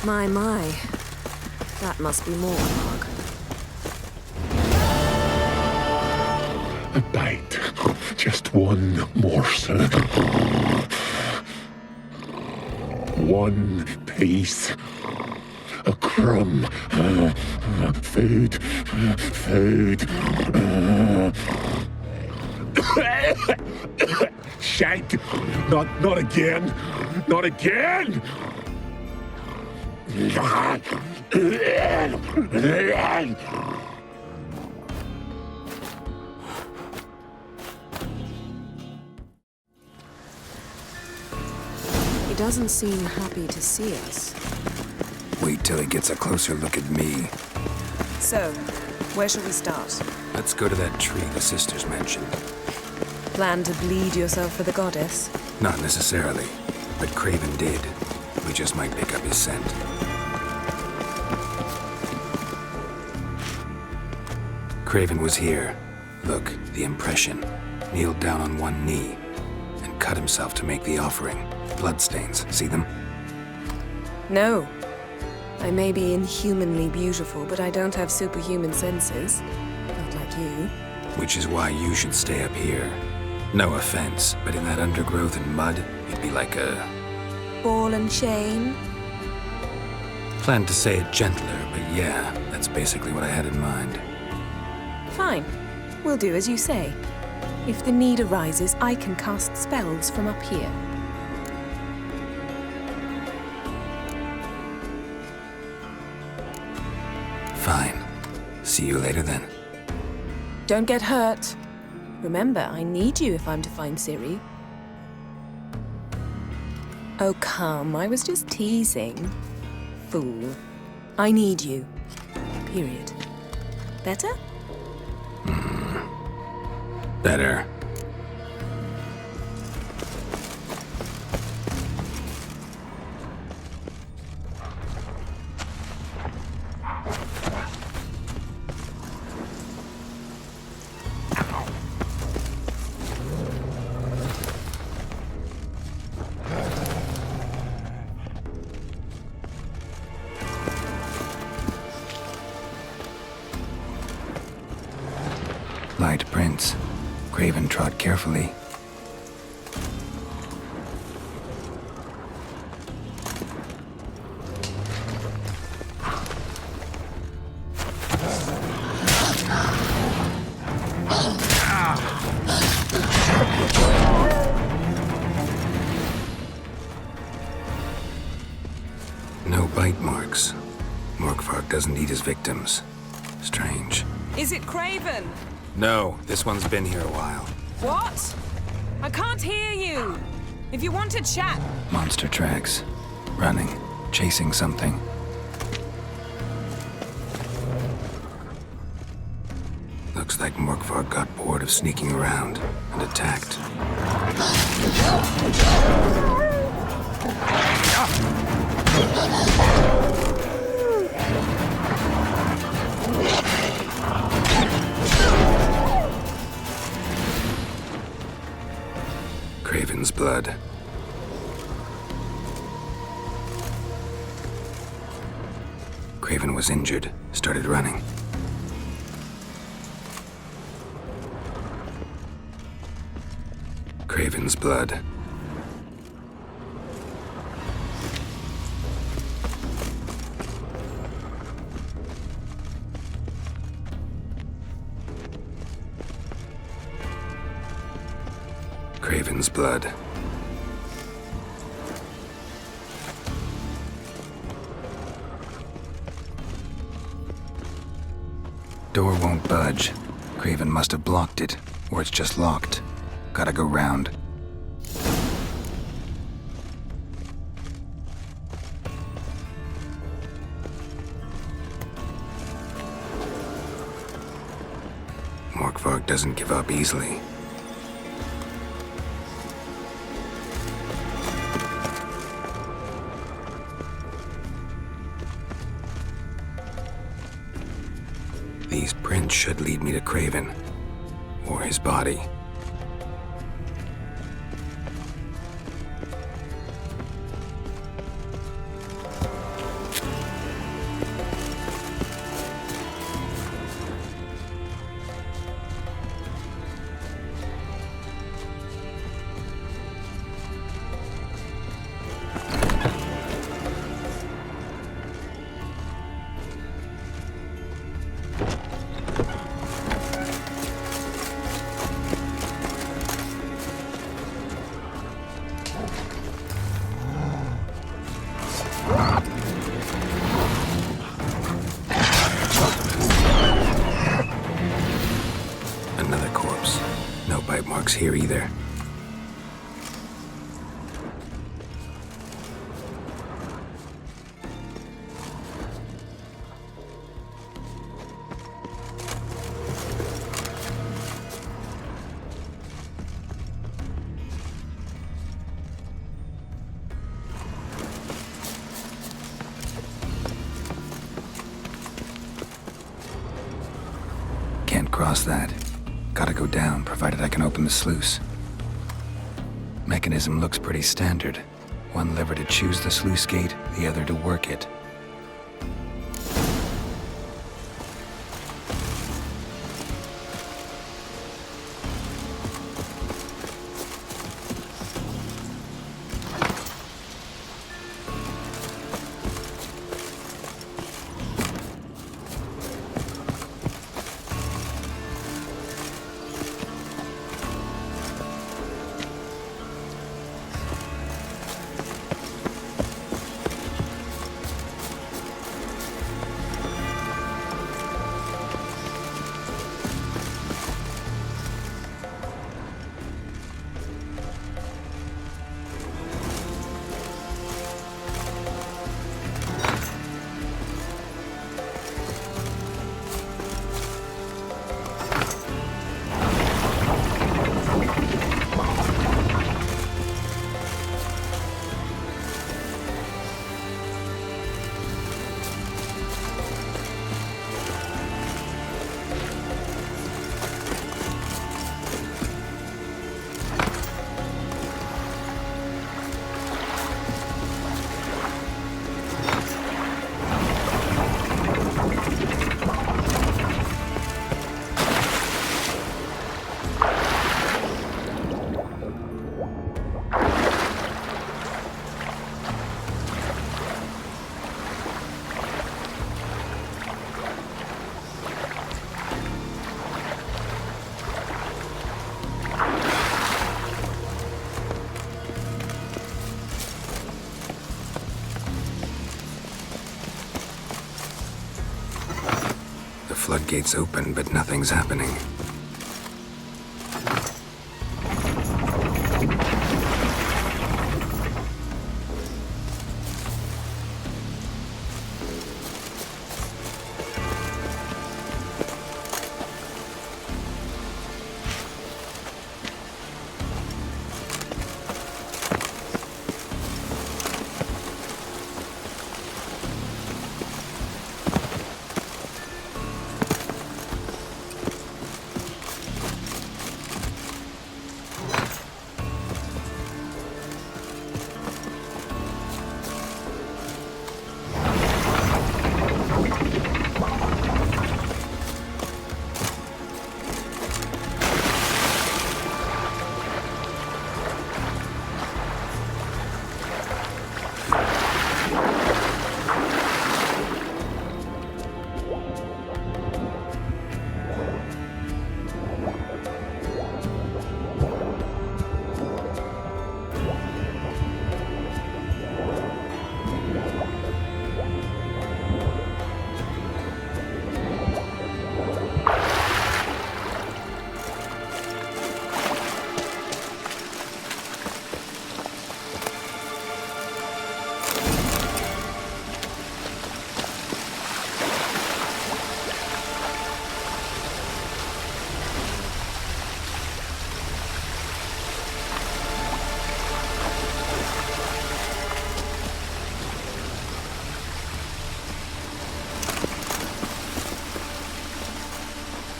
My. That must be more, Mark. A bite. Just one morsel. One piece. A crumb. Food. Shank. Not again. Not again. He doesn't seem happy to see us. Wait till he gets a closer look at me. So, where shall we start? Let's go to that tree the sisters mentioned. Plan to bleed yourself for the goddess? Not necessarily, but Craven did. We just might pick up his scent. Craven was here. Look, the impression. Kneeled down on one knee and cut himself to make the offering. Bloodstains, see them? No. I may be inhumanly beautiful, but I don't have superhuman senses. Not like you. Which is why you should stay up here. No offense, but in that undergrowth and mud, you'd be like a... Ball and chain? Planned to say it gentler, but yeah, that's basically what I had in mind. Fine. We'll do as you say. If the need arises, I can cast spells from up here. Fine. See you later then. Don't get hurt. Remember, I need you if I'm to find Ciri. Oh, come. I was just teasing. Fool. I need you. Period. Better? Better. Light prints. Craven trod carefully. No bite marks. Morkvark doesn't eat his victims. Strange. Is it Craven? No, this one's been here a while. What? I can't hear you. If you want to chat... Monster tracks. Running. Chasing something. Looks like Morkvark got bored of sneaking around and attacked. Craven's blood. Craven was injured, started running. Craven's blood. Craven's blood. Door won't budge. Craven must have blocked it, or it's just locked. Gotta go round. Morkvark doesn't give up easily. These prints should lead me to Craven, or his body. locks here either. Can't cross that. Gotta go down, provided I can open the sluice. Mechanism looks pretty standard. One lever to choose the sluice gate, the other to work it. Floodgates open, but nothing's happening.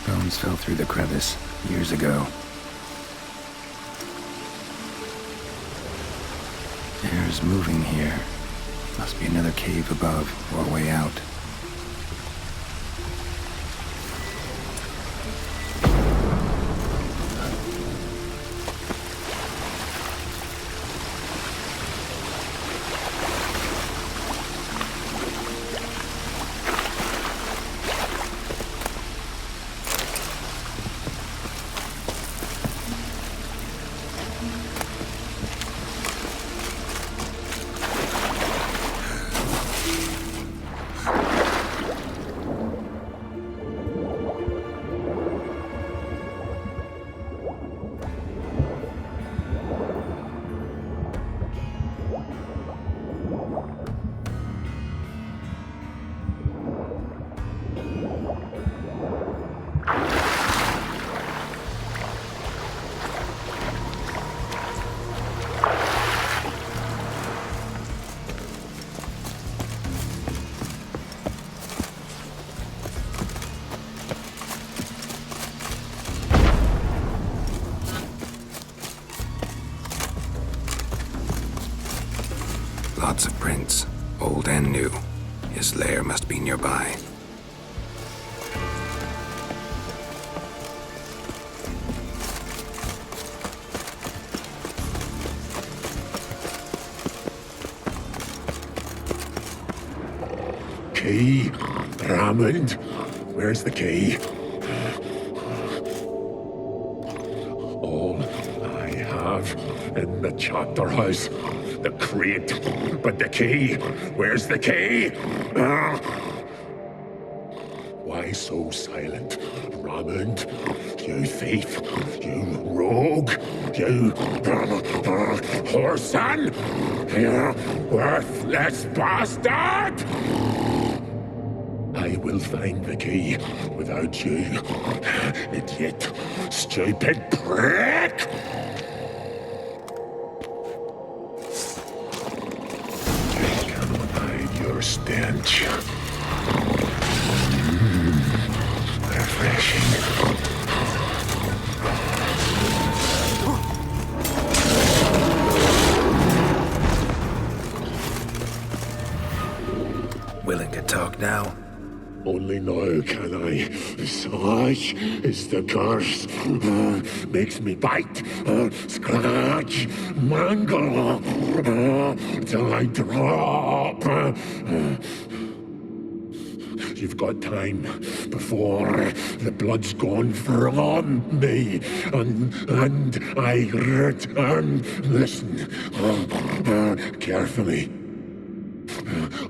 Bones fell through the crevice years ago. Air's moving here. Must be another cave above or a way out. Lots of prints, old and new. His lair must be nearby. Key? Raymond? Where's the key? All I have in the chapter house, the crate, but the key? Where's the key? Why so silent, Raymond? You thief, you rogue, you whoreson, you worthless bastard! I will find the key without you, idiot, stupid prick! I cannot hide your stench. Refreshing. Willing to talk now? Only now can I. Such is the curse. Makes me bite, scratch, mangle, till I drop. You've got time before the blood's gone from me, and I return. Listen, carefully.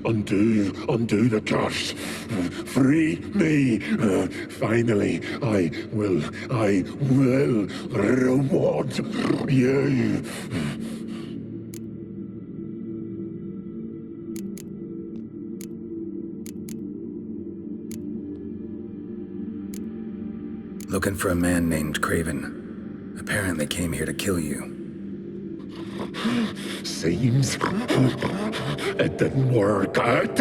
Undo the curse. Free me. Finally, I will reward you. Looking for a man named Craven. Apparently came here to kill you. Seems it didn't work out.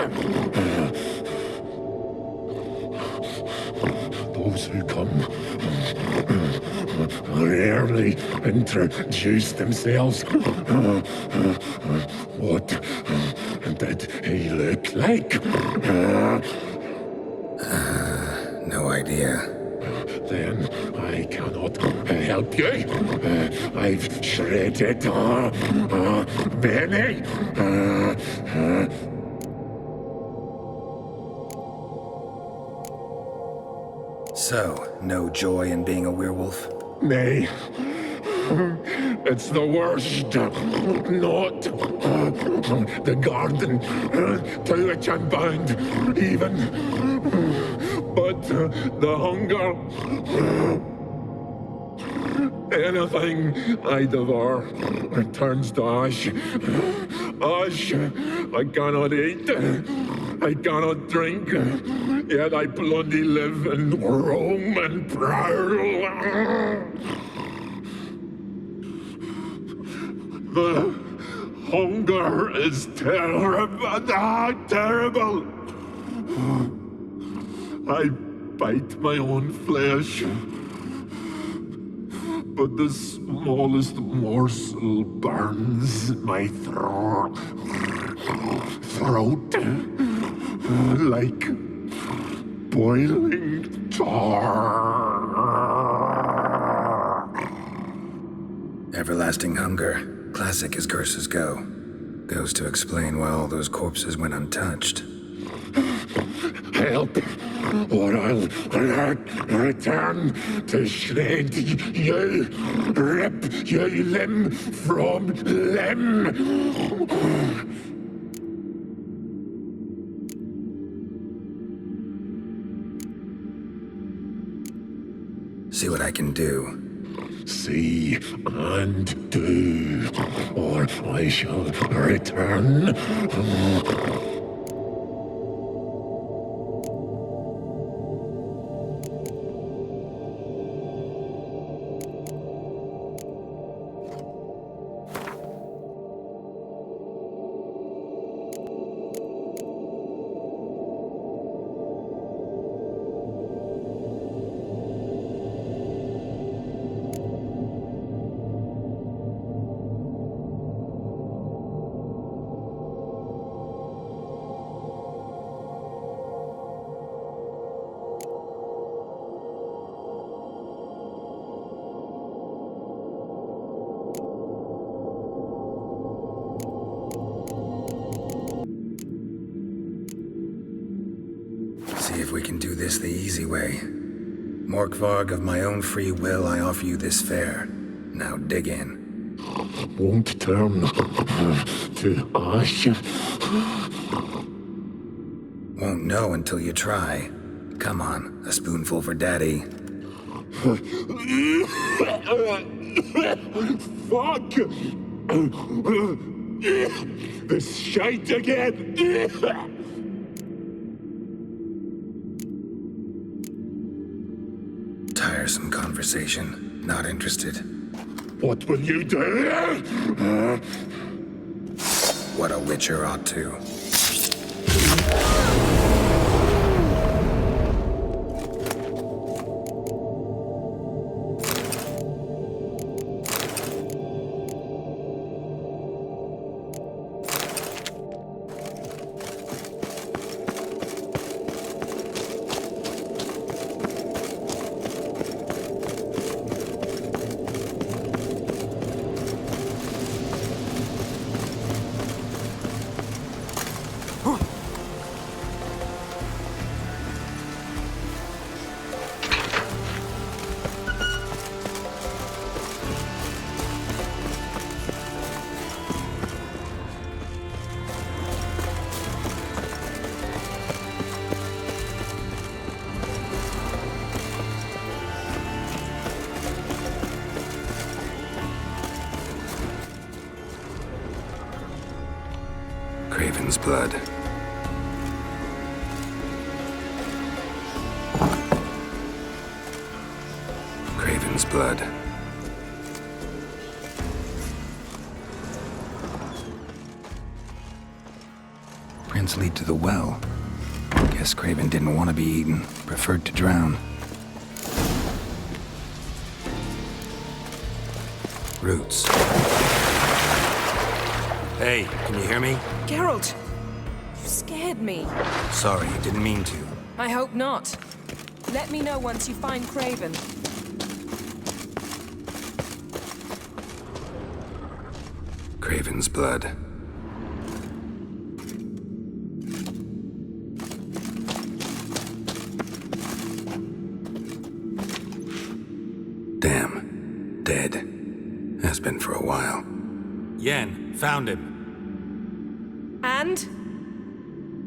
Those who come rarely introduce themselves. What did he look like? No idea. Then I cannot help you. I've shredded many. So, no joy in being a werewolf? Nay. It's the worst. Not the garden to which I'm bound, even. But the hunger. Anything I devour turns to ash. Ash I cannot eat. I cannot drink. Yet I bloody live and roam and prowl. The hunger is terrible. Terrible. I bite my own flesh, but the smallest morsel burns my throat like boiling tar. Everlasting hunger. Classic as curses go. Goes to explain why all those corpses went untouched. Help, or I'll return to shred you, rip you limb from limb. See what I can do. See and do, or I shall return. if we can do this the easy way. Morkvarg, of my own free will, I offer you this fare. Now dig in. Won't turn to ash. Won't know until you try. Come on, a spoonful for Daddy. Fuck! This shite again! Tiresome conversation. Not interested. What will you do? What a witcher ought to. Craven's blood. Craven's blood. Prints lead to the well. Guess Craven didn't want to be eaten, preferred to drown. Roots. Hey, can you hear me? Geralt! You scared me. Sorry, didn't mean to. I hope not. Let me know once you find Craven. Craven's blood. Damn. Dead. Has been for a while. Yen, found him. And?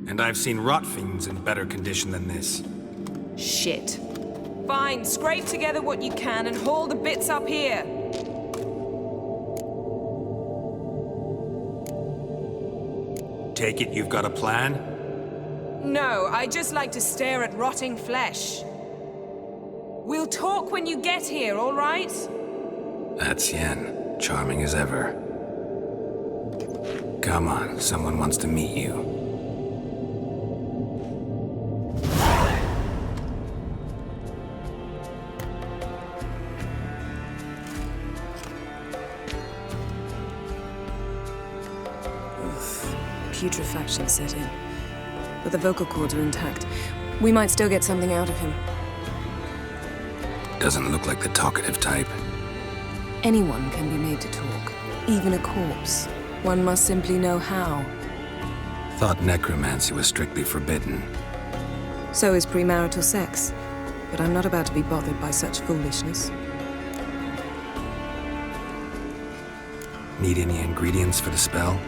And I've seen rot fiends in better condition than this. Shit. Fine, scrape together what you can and haul the bits up here. Take it you've got a plan? No, I just like to stare at rotting flesh. We'll talk when you get here, all right? That's Yen. Charming as ever. Come on, someone wants to meet you. Oof. Putrefaction set in. But the vocal cords are intact. We might still get something out of him. Doesn't look like the talkative type. Anyone can be made to talk, even a corpse. One must simply know how. Thought necromancy was strictly forbidden. So is premarital sex. But I'm not about to be bothered by such foolishness. Need any ingredients for the spell?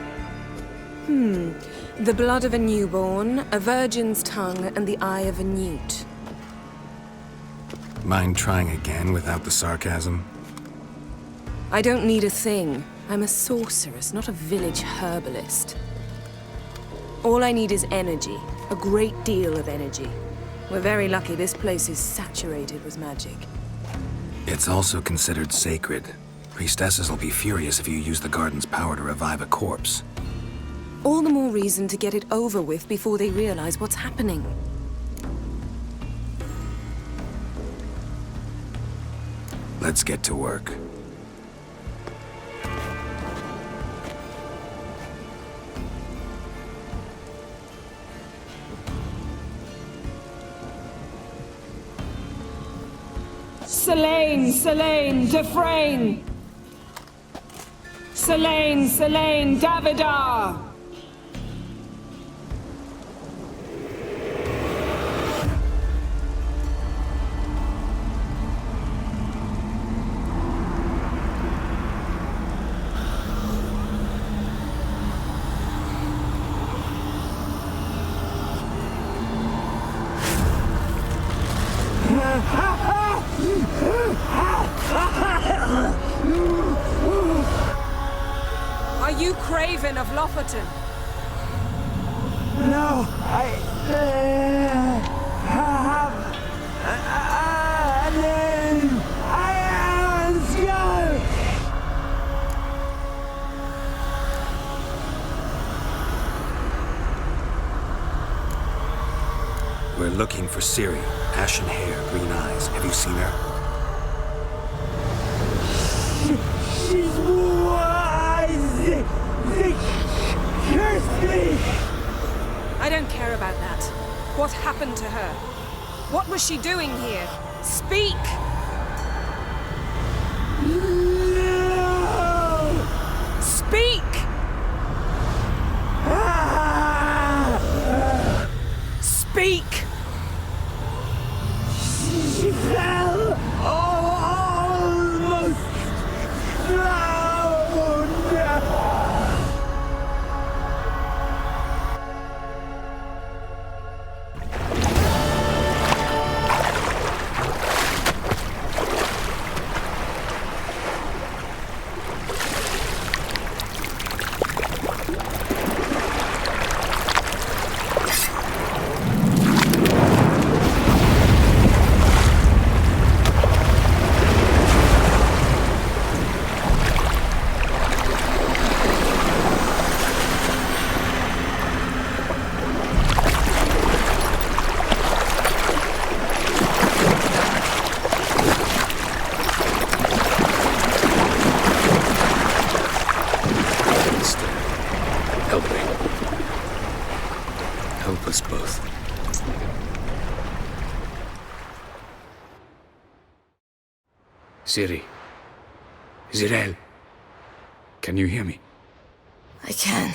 The blood of a newborn, a virgin's tongue, and the eye of a newt. Mind trying again without the sarcasm? I don't need a thing. I'm a sorceress, not a village herbalist. All I need is energy. A great deal of energy. We're very lucky this place is saturated with magic. It's also considered sacred. Priestesses will be furious if you use the garden's power to revive a corpse. All the more reason to get it over with before they realize what's happening. Let's get to work. Selene, Selene, Defrain! Selene, Selene, Davidar! you Craven of Lofoten? No, I have a name. I am Skull. We're looking for Ciri. Ashen hair, green eyes. Have you seen her? She's wise. They cursed me. I don't care about that. What happened to her? What was she doing here? Speak! No. Speak! Speak! She fell almost drowned. Help me. Help us both. Ciri. Zirel. Can you hear me? I can.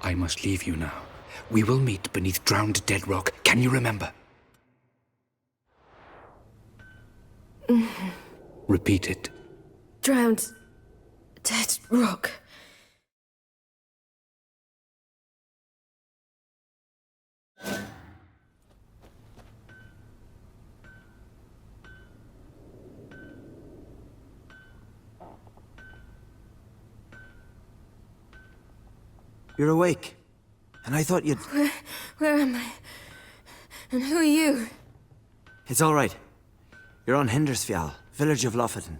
I must leave you now. We will meet beneath drowned dead rock. Can you remember? Repeat it. Drowned. Dead rock. You're awake. And I thought you'd... Where am I? And who are you? It's all right. You're on Hindersfjall, village of Lofoten.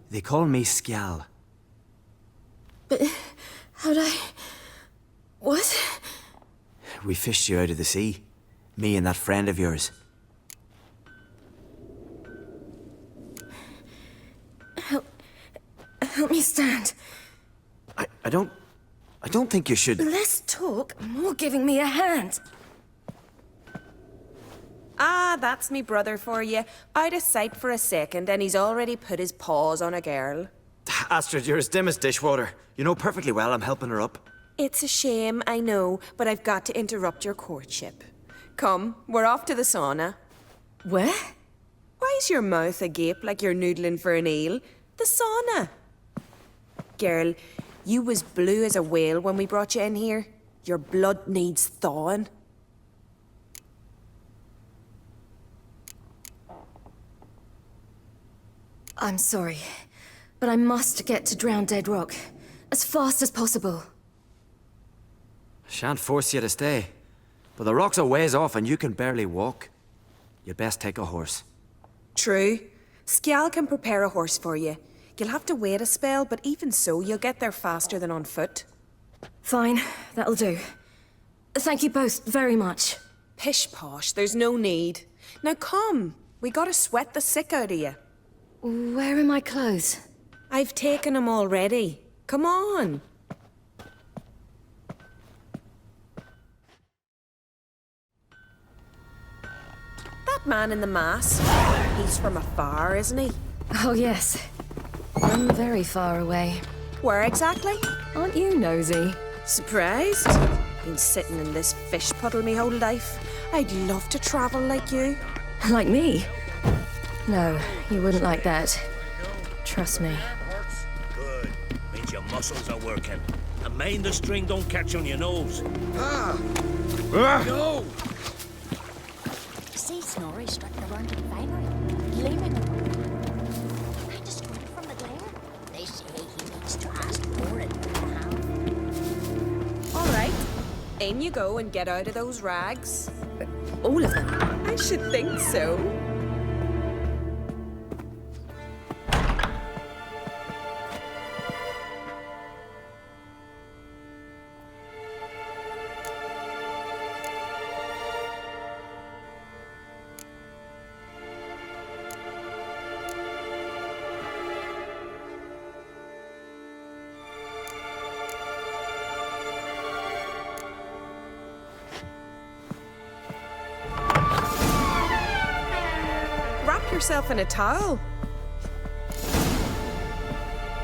They call me Skjal. But how'd I... What? We fished you out of the sea. Me and that friend of yours. Help me stand. I don't think you should... Less talk, more giving me a hand. Ah, that's me brother for you. Out of sight for a second, and he's already put his paws on a girl. Astrid, you're as dim as dishwater. You know perfectly well I'm helping her up. It's a shame, I know, but I've got to interrupt your courtship. Come, we're off to the sauna. Where? Why's your mouth agape like you're noodling for an eel? The sauna. Girl, you was blue as a whale when we brought you in here. Your blood needs thawing. I'm sorry, but I must get to Drowned Dead Rock as fast as possible. Shan't force you to stay. But the rock's a ways off and you can barely walk. You'd best take a horse. True. Skjal can prepare a horse for you. You'll have to wait a spell, but even so, you'll get there faster than on foot. Fine, that'll do. Thank you both very much. Pish posh, there's no need. Now come, we gotta sweat the sick out of you. Where are my clothes? I've taken them already. Come on. That man in the mask, he's from afar, isn't he? Oh yes, I'm very far away. Where exactly? Aren't you nosy? Surprised? Been sitting in this fish puddle me whole life. I'd love to travel like you. Like me? No, you wouldn't like that. Trust me. Good. Means your muscles are working. And mind the string don't catch on your nose. No! See Snorri strutting around the finery, gleaming kind of straight from the glare. They say he needs to ask for it. In you go and get out of those rags. All of them. I should think so. Wrap yourself in a towel.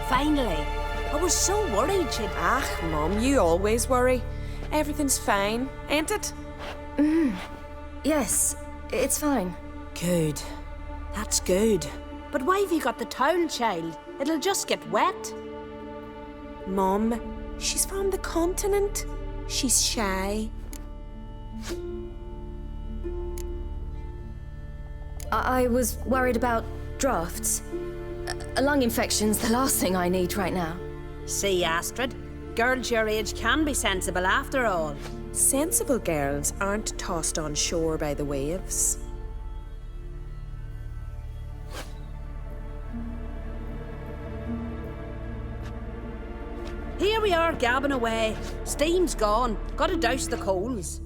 Finally. I was so worried she'd... Ah, Mum, you always worry. Everything's fine, ain't it? Yes, it's fine. Good. That's good. But why have you got the towel, child? It'll just get wet. Mum, she's from the continent. She's shy. I was worried about drafts. A lung infection's the last thing I need right now. See, Astrid? Girls your age can be sensible after all. Sensible girls aren't tossed on shore by the waves. Here we are, gabbing away. Steam's gone. Gotta douse the coals.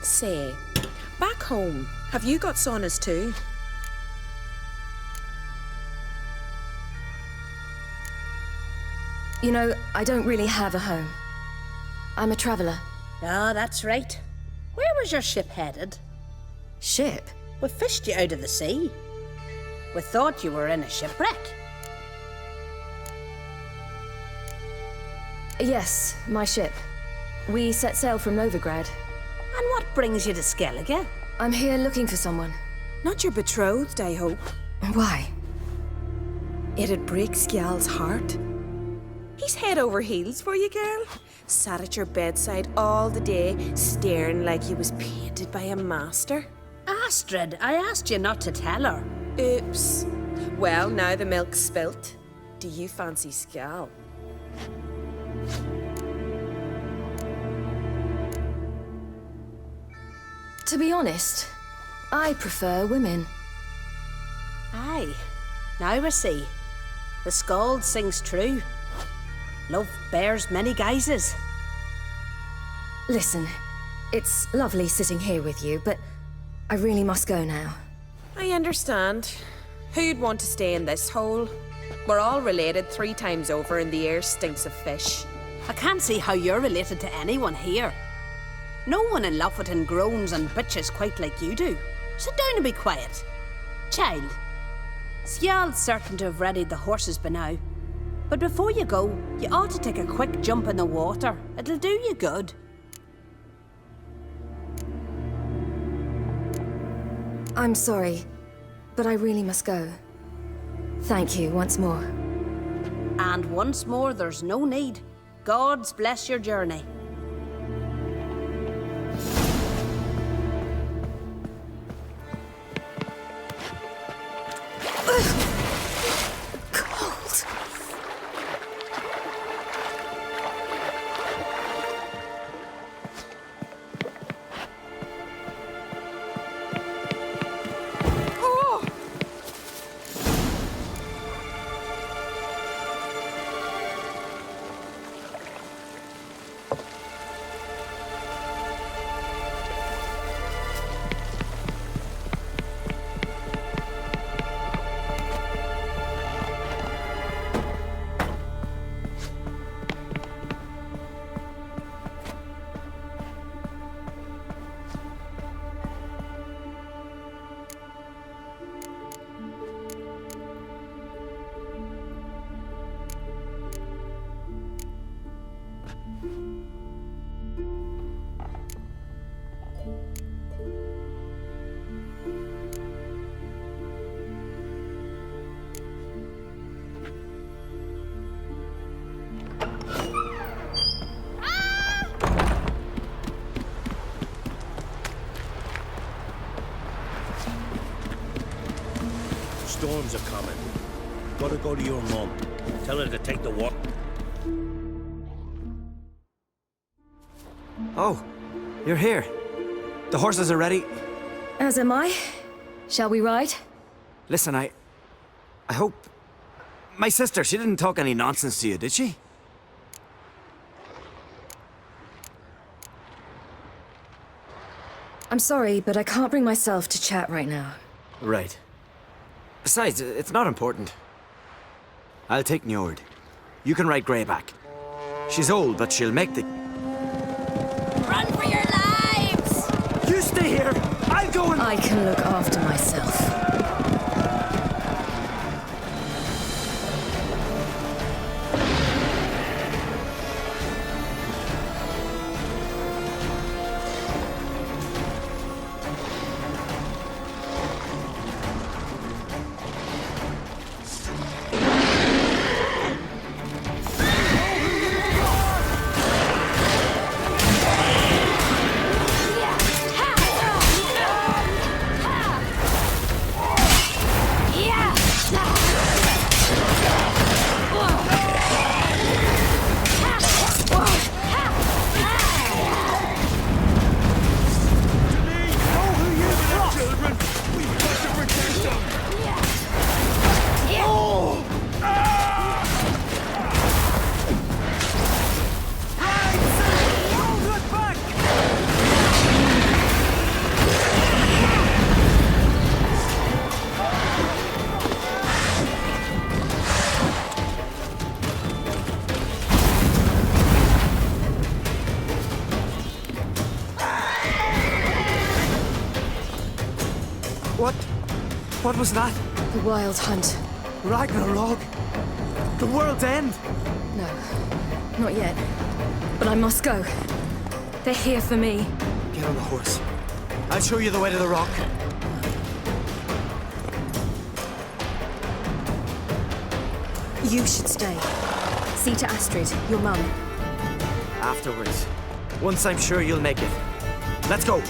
Say, back home, have you got saunas too? You know, I don't really have a home. I'm a traveller. Ah, that's right. Where was your ship headed? Ship? We fished you out of the sea. We thought you were in a shipwreck. Yes, my ship. We set sail from Novigrad. And what brings you to Skellige? I'm here looking for someone. Not your betrothed, I hope. Why? It'd break Skjal's heart. He's head over heels for you, girl. Sat at your bedside all the day, staring like he was painted by a master. Astrid, I asked you not to tell her. Oops. Well, now the milk's spilt. Do you fancy Skjal? To be honest, I prefer women. Aye. Now I see. The Skald sings true. Love bears many guises. Listen, it's lovely sitting here with you, but I really must go now. I understand. Who'd want to stay in this hole? We're all related 3 times over and the air stinks of fish. I can't see how you're related to anyone here. No one in Lofoten groans and bitches quite like you do. Sit down and be quiet. Child, Skjal's certain to have readied the horses by now. But before you go, you ought to take a quick jump in the water. It'll do you good. I'm sorry, but I really must go. Thank you once more. And once more, there's no need. God's bless your journey. Cold. storms are coming. Gotta go to your mum. Tell her to take the walk. Oh, you're here. The horses are ready. As am I. Shall we ride? Listen, I hope... My sister, she didn't talk any nonsense to you, did she? I'm sorry, but I can't bring myself to chat right now. Right. Besides, it's not important. I'll take Njord. You can ride Greyback. She's old, but she'll make the... Run for your lives! You stay here! I'll go and... I can look after myself. What was that? The Wild Hunt. Ragnarok? The world's end? No, not yet. But I must go. They're here for me. Get on the horse. I'll show you the way to the rock. You should stay. See to Astrid, your mum. Afterwards. Once I'm sure you'll make it. Let's go.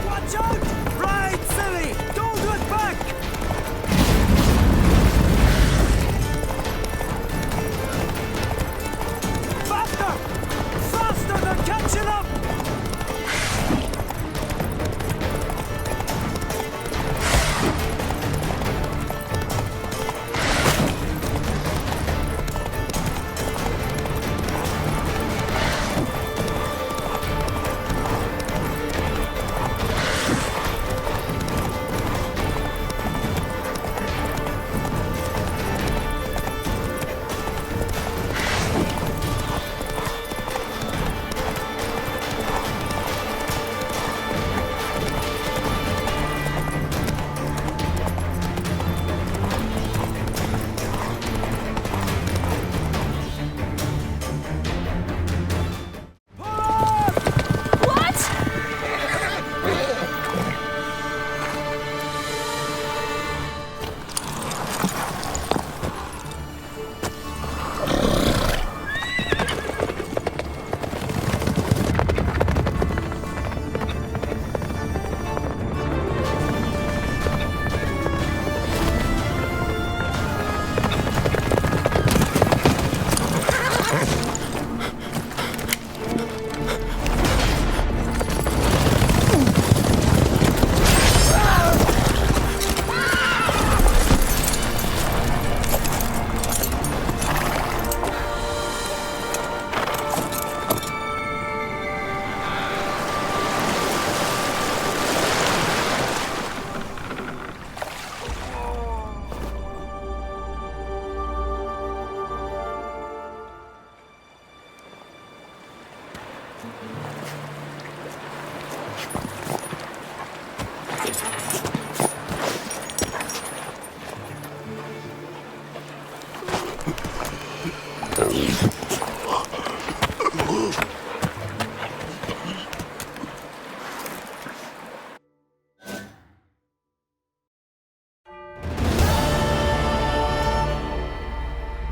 Watch out! Ride, silly! Don't look back! Faster! Faster! They're catching up!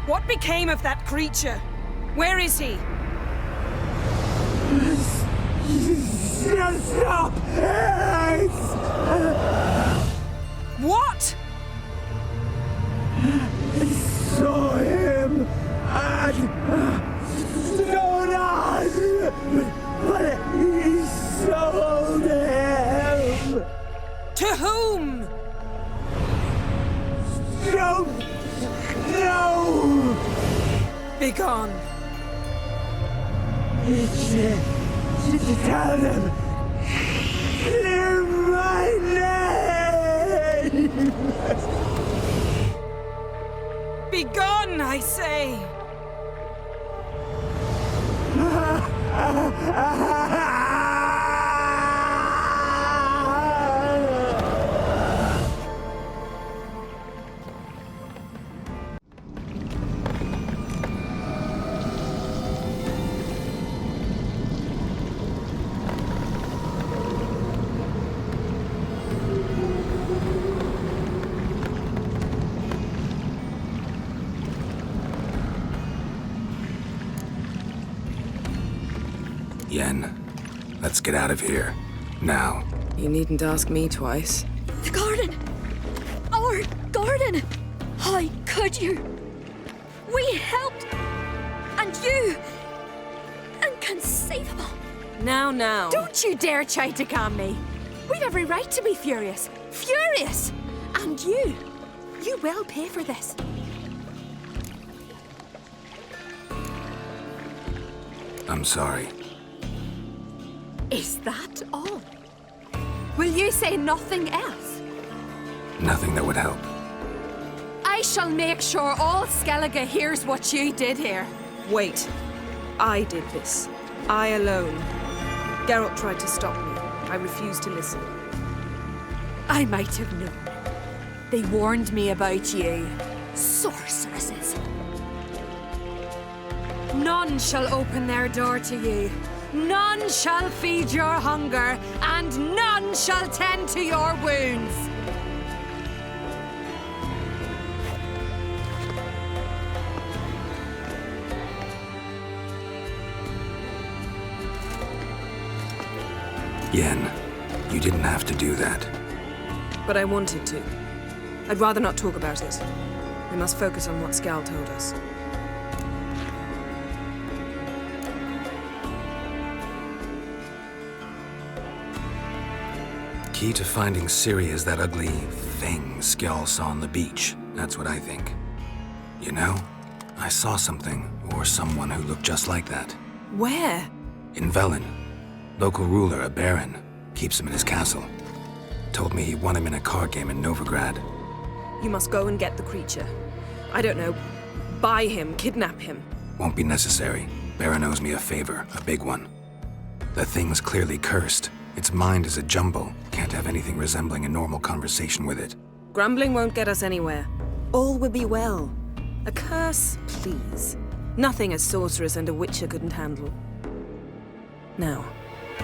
What became of that creature? Where is he? Stop! What? I saw him at Stonehouse, but he sold him. To whom? Don't know. Begone. Tell them. Clear my name. Begone, I say! Yen, let's get out of here. Now. You needn't ask me twice. The garden! Our garden! How could you? We helped! And you! Inconceivable! Now. Don't you dare try to calm me. We've every right to be furious. Furious! And you will pay for this. I'm sorry. Is that all? Will you say nothing else? Nothing that would help. I shall make sure all Skellige hears what you did here. Wait. I did this. I alone. Geralt tried to stop me. I refused to listen. I might have known. They warned me about you. Sorceresses. None shall open their door to you. None shall feed your hunger, and none shall tend to your wounds. Yen, you didn't have to do that. But I wanted to. I'd rather not talk about it. We must focus on what Skal told us. Key to finding Ciri is that ugly thing Skjall saw on the beach. That's what I think. You know, I saw something, or someone who looked just like that. Where? In Velen. Local ruler, a baron, keeps him in his castle. Told me he won him in a card game in Novigrad. You must go and get the creature. I don't know. Buy him, kidnap him. Won't be necessary. Baron owes me a favor, a big one. The thing's clearly cursed. Its mind is a jumble. Can't have anything resembling a normal conversation with it. Grumbling won't get us anywhere. All will be well. A curse, please. Nothing a sorceress and a witcher couldn't handle. Now,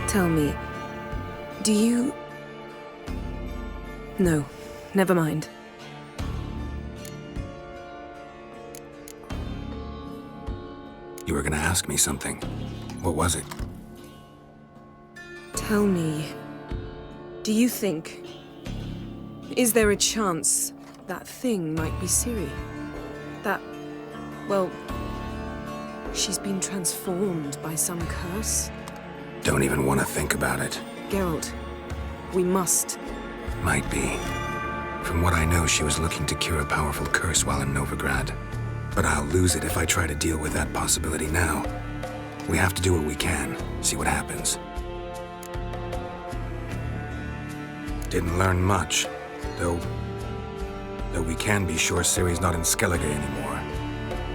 tell me, do you... No, never mind. You were gonna ask me something. What was it? Tell me, do you think... Is there a chance that thing might be Ciri? That... well... she's been transformed by some curse? Don't even want to think about it. Geralt, we must. Might be. From what I know, she was looking to cure a powerful curse while in Novigrad. But I'll lose it if I try to deal with that possibility now. We have to do what we can, see what happens. Didn't learn much, though we can be sure Ciri's not in Skellige anymore.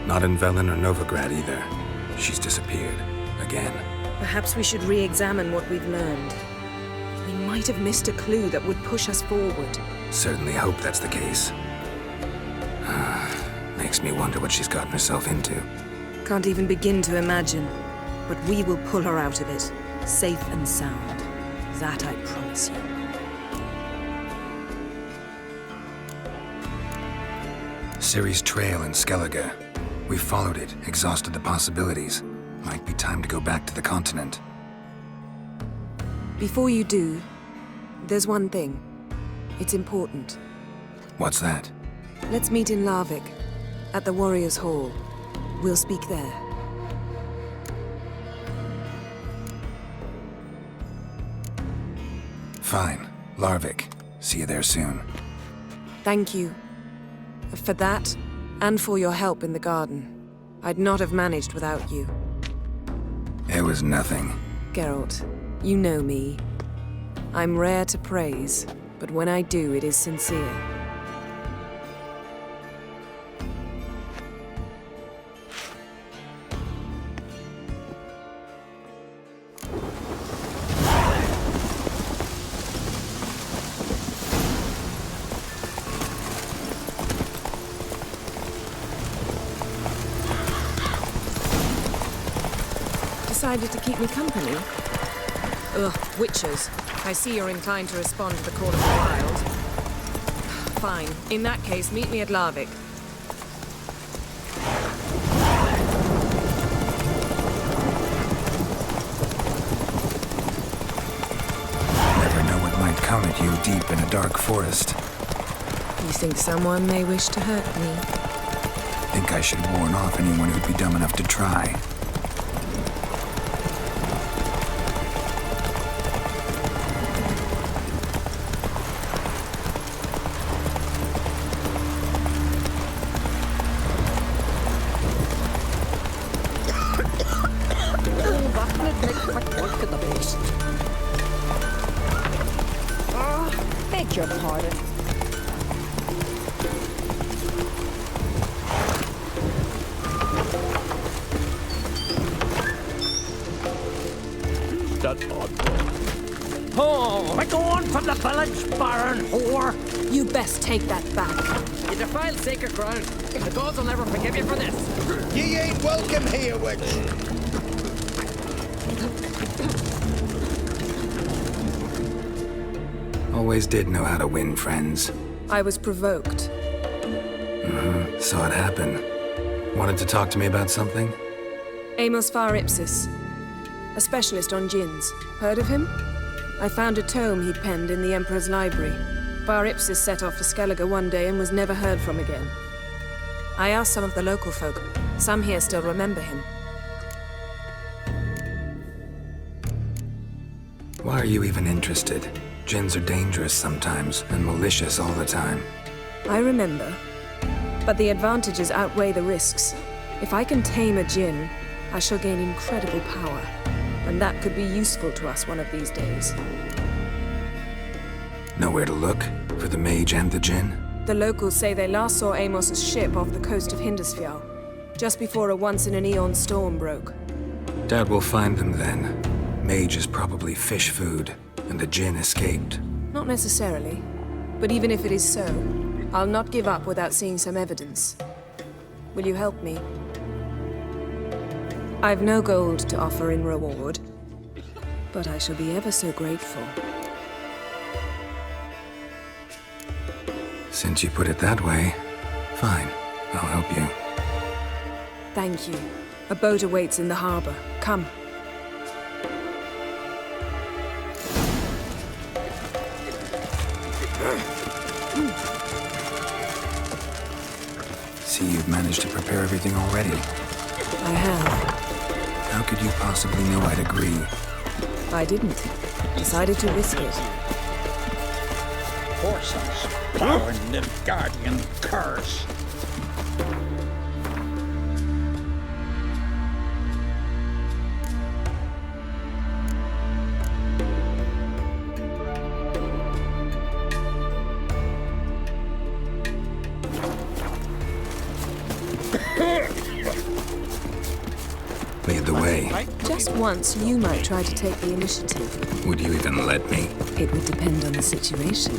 Not in Velen or Novigrad either. She's disappeared. Again. Perhaps we should re-examine what we've learned. We might have missed a clue that would push us forward. Certainly hope that's the case. Makes me wonder what she's gotten herself into. Can't even begin to imagine. But we will pull her out of it, safe and sound. That I promise you. Ciri's trail in Skellige. We've followed it, exhausted the possibilities. Might be time to go back to the continent. Before you do, there's one thing. It's important. What's that? Let's meet in Larvik, at the Warriors' Hall. We'll speak there. Fine. Larvik. See you there soon. Thank you. For that, and for your help in the garden. I'd not have managed without you. It was nothing. Geralt, you know me. I'm rare to praise, but when I do, it is sincere. Decided to keep me company? Ugh, witches. I see you're inclined to respond to the call of the wild. Fine. In that case, meet me at Larvik. Never know what might come at you deep in a dark forest. You think someone may wish to hurt me? Think I should warn off anyone who'd be dumb enough to try. Beg your pardon. That odd boy. Oh, we're going for the village, Baron whore. You best take that back. You defiled sacred ground. The gods will never forgive you for this. Ye ain't welcome here, witch. Always did know how to win friends. I was provoked. Saw it happen. Wanted to talk to me about something? Amos Faripsis, a specialist on djinns. Heard of him? I found a tome he'd penned in the Emperor's library. Faripsis set off for Skellige one day and was never heard from again. I asked some of the local folk. Some here still remember him. Why are you even interested? Djinns are dangerous sometimes, and malicious all the time. I remember. But the advantages outweigh the risks. If I can tame a djinn, I shall gain incredible power. And that could be useful to us one of these days. Know where to look? For the mage and the djinn? The locals say they last saw Amos's ship off the coast of Hindisfjall, just before a once-in-an-eon storm broke. Doubt we'll find them then. Mage is probably fish food, and the djinn escaped. Not necessarily. But even if it is so, I'll not give up without seeing some evidence. Will you help me? I've no gold to offer in reward, but I shall be ever so grateful. Since you put it that way, fine. I'll help you. Thank you. A boat awaits in the harbor. Come. See, you've managed to prepare everything already. I have. How could you possibly know I'd agree? I didn't. Decided to risk it. Horses, plowing the guardian curse. Lead the way. Just once, you might try to take the initiative. Would you even let me? It would depend on the situation.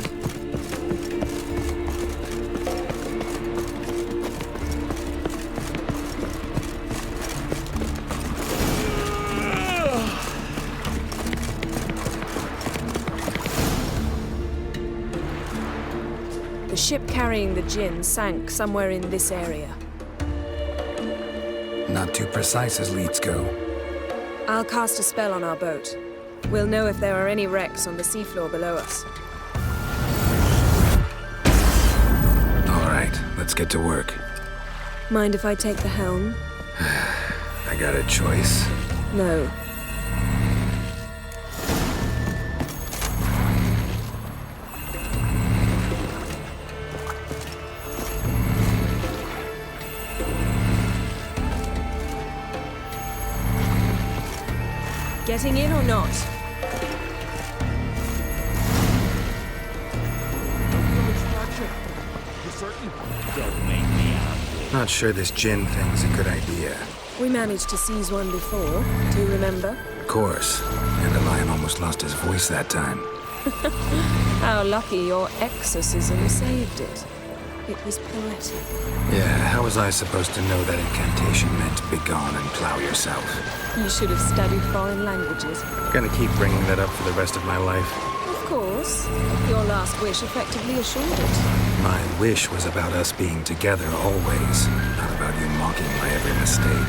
The ship carrying the djinn sank somewhere in this area. not too precise as leads go. I'll cast a spell on our boat. We'll know if there are any wrecks on the seafloor below us. All right, let's get to work. Mind if I take the helm? I got a choice. No. Getting in or not? Don't make me angry. Not sure this gin thing's a good idea. We managed to seize one before. Do you remember? Of course. And the lion almost lost his voice that time. How lucky your exorcism saved it. It was poetic. Yeah, how was I supposed to know that incantation meant begone and plow yourself? You should have studied foreign languages. Gonna keep bringing that up for the rest of my life. Of course. Your last wish effectively assured it. My wish was about us being together always, not about you mocking my every mistake.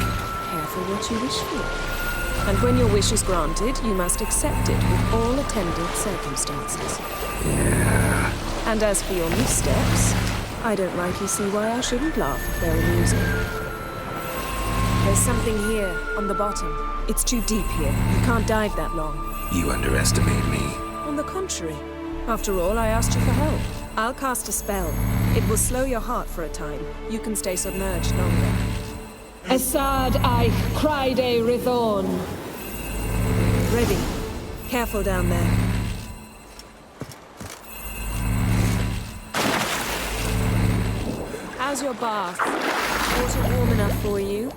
Careful what you wish for. And when your wish is granted, you must accept it with all attendant circumstances. Yeah. And as for your missteps, I don't rightly see why I shouldn't laugh if they're amusing. There's something here, on the bottom. It's too deep here. You can't dive that long. You underestimate me. On the contrary. After all, I asked you for help. I'll cast a spell. It will slow your heart for a time. You can stay submerged longer. Assad I Criede Rithorn. Ready. Careful down there. How's your bath? Water warm enough for you?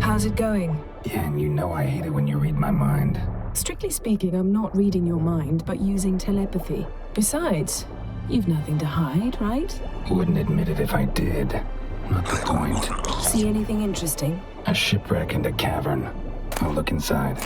How's it going? Yeah, and you know I hate it when you read my mind. Strictly speaking, I'm not reading your mind, but using telepathy. Besides, you've nothing to hide, right? Wouldn't admit it if I did. Not the point. See anything interesting? A shipwreck and a cavern. I'll look inside.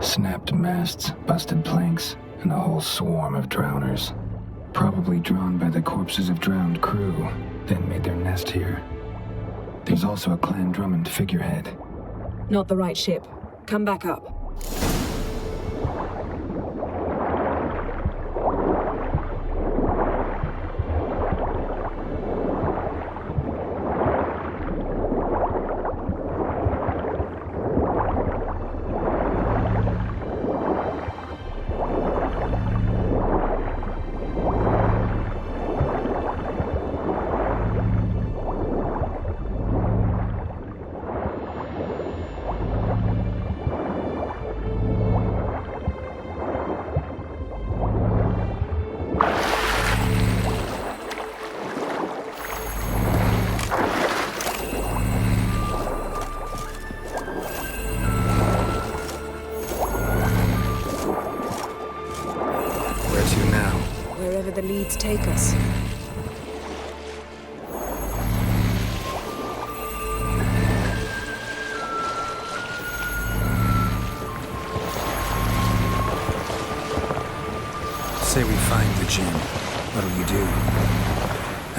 Snapped masts, busted planks, and a whole swarm of drowners. Probably drawn by the corpses of drowned crew, then made their nest here. There's also a Clan Drummond figurehead. Not the right ship. Come back up.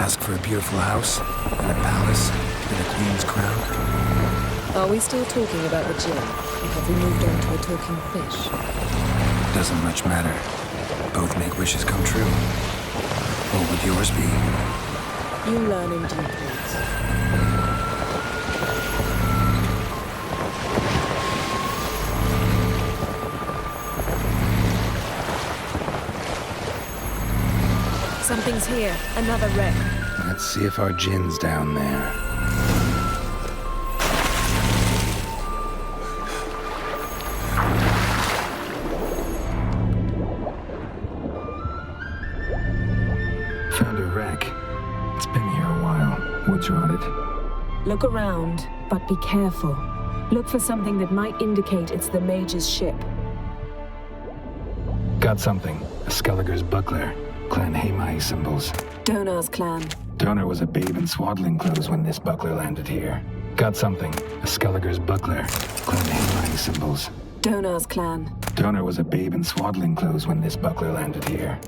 Ask for a beautiful house, and a palace, and a queen's crown. Are we still talking about the gin? Or have we moved on to a talking fish? Doesn't much matter. Both make wishes come true. What would yours be? You learn in due course. Something's here. Another wreck. Let's see if our gin's down there. Found a wreck. It's been here a while. What's on it? Look around, but be careful. Look for something that might indicate it's the Mage's ship. Got something. A Skelliger's buckler. Clan Hamai symbols. Donar's clan. Donar was a babe in swaddling clothes when this buckler landed here. Got something. A Skelliger's buckler. Clan Hamai symbols. Donar's clan. Donar was a babe in swaddling clothes when this buckler landed here.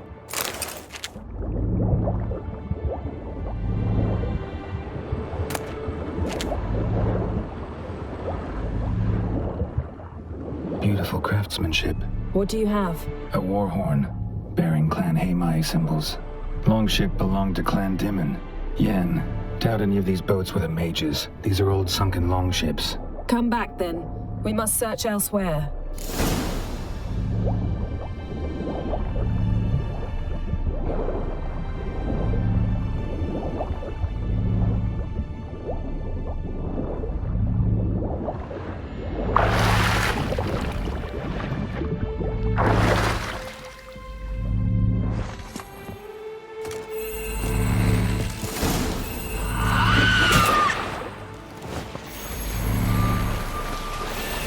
Beautiful craftsmanship. What do you have? A war horn, bearing Clan Hamai symbols. Longship belonged to Clan Dimon. Yen, doubt any of these boats were the mages. These are old sunken longships. Come back then. We must search elsewhere.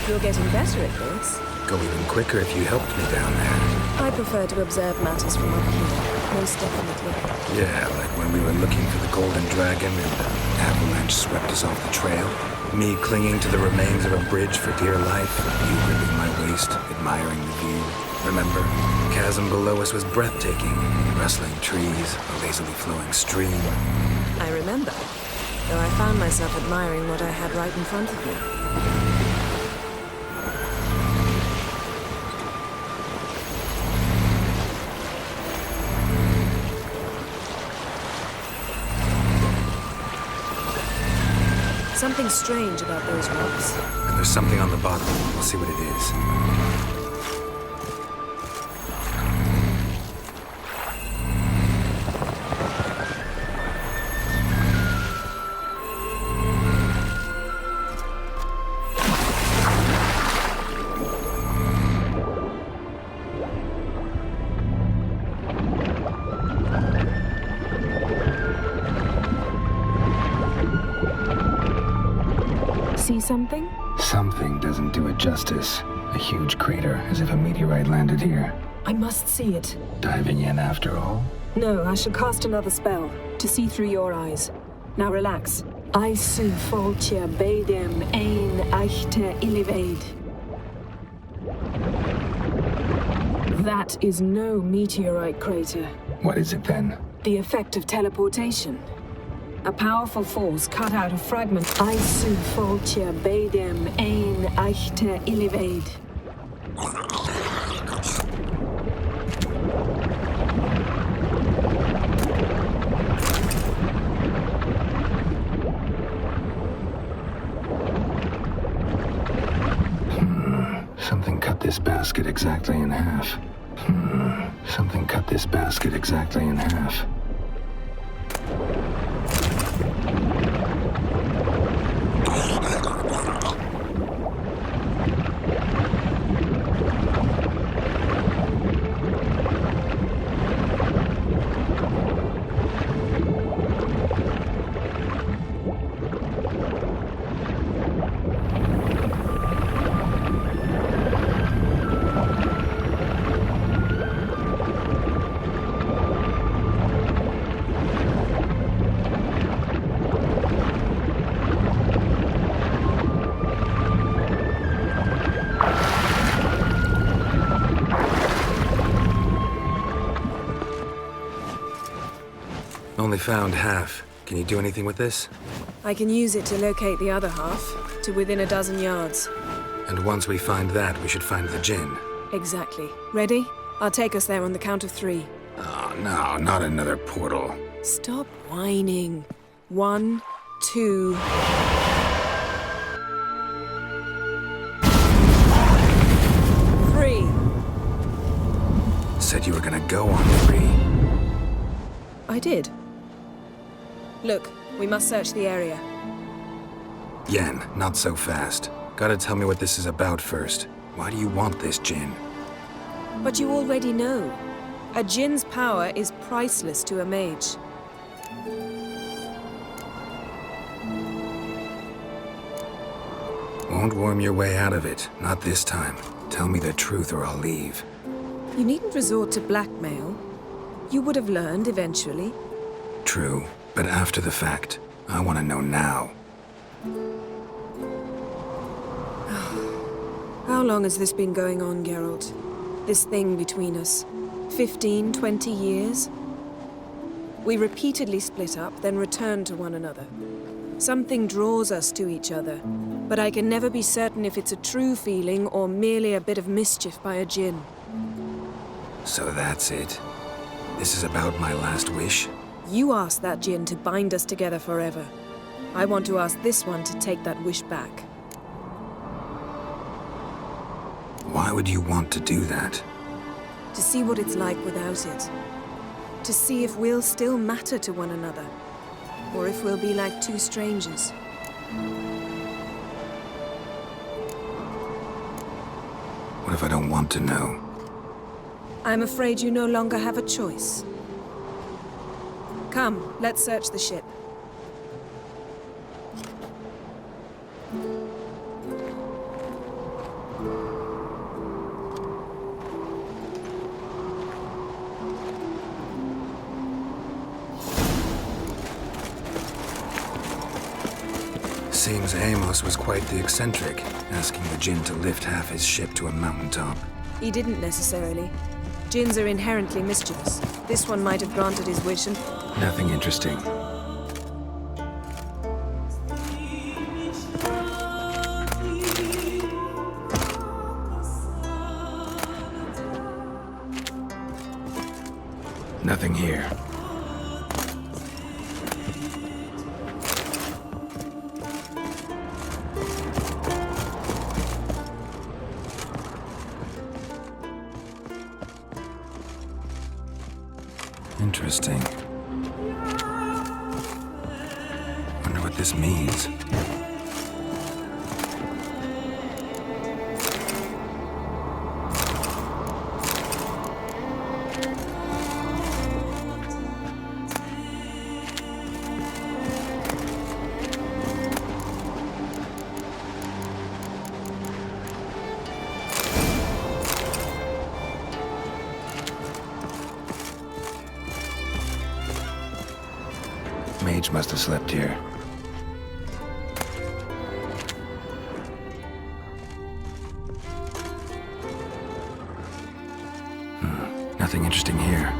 You're getting better at this. Go even quicker if you helped me down there. I prefer to observe matters from up here, most definitely. Yeah, like when we were looking for the Golden Dragon and the avalanche swept us off the trail. Me clinging to the remains of a bridge for dear life, you gripping my waist, admiring the view. Remember, the chasm below us was breathtaking. Rustling trees, a lazily flowing stream. I remember, though I found myself admiring what I had right in front of me. Something strange about those rocks. And there's something on the bottom. We'll see what it is. See something? Something doesn't do it justice. A huge crater, as if a meteorite landed here. I must see it. Diving in after all? No, I shall cast another spell, to see through your eyes. Now relax. I su foltia bedem ein eichte illivaid. That is no meteorite crater. What is it then? The effect of teleportation. A powerful force cut out a fragment. I su foltia bedem ein eichte illivaid. Something cut this basket exactly in half. Something cut this basket exactly in half. only found half. Can you do anything with this? I can use it to locate the other half, to within a dozen yards. And once we find that, we should find the Jinn. Exactly. Ready? I'll take us there on the count of 3. Oh, no, not another portal. Stop whining. 1, 2... Said you were gonna go on 3. I did. Look, we must search the area. Yen, not so fast. Gotta tell me what this is about first. Why do you want this Jinn? But you already know. A Jinn's power is priceless to a mage. Won't worm your way out of it. Not this time. Tell me the truth or I'll leave. You needn't resort to blackmail. You would have learned eventually. True, but after the fact. I want to know now. How long has this been going on, Geralt? This thing between us? 15, 20 years? We repeatedly split up, then returned to one another. Something draws us to each other, but I can never be certain if it's a true feeling or merely a bit of mischief by a Jinn. So that's it? This is about my last wish? You asked that Jinn to bind us together forever. I want to ask this one to take that wish back. Why would you want to do that? To see what it's like without it. To see if we'll still matter to one another. Or if we'll be like two strangers. What if I don't want to know? I'm afraid you no longer have a choice. Come, let's search the ship. Seems Amos was quite the eccentric, asking the Jinn to lift half his ship to a mountaintop. He didn't necessarily. Jinns are inherently mischievous. This one might have granted his wish and... Nothing interesting. Nothing here. Interesting. Wonder what this means. Mage must have slept here. Nothing interesting here.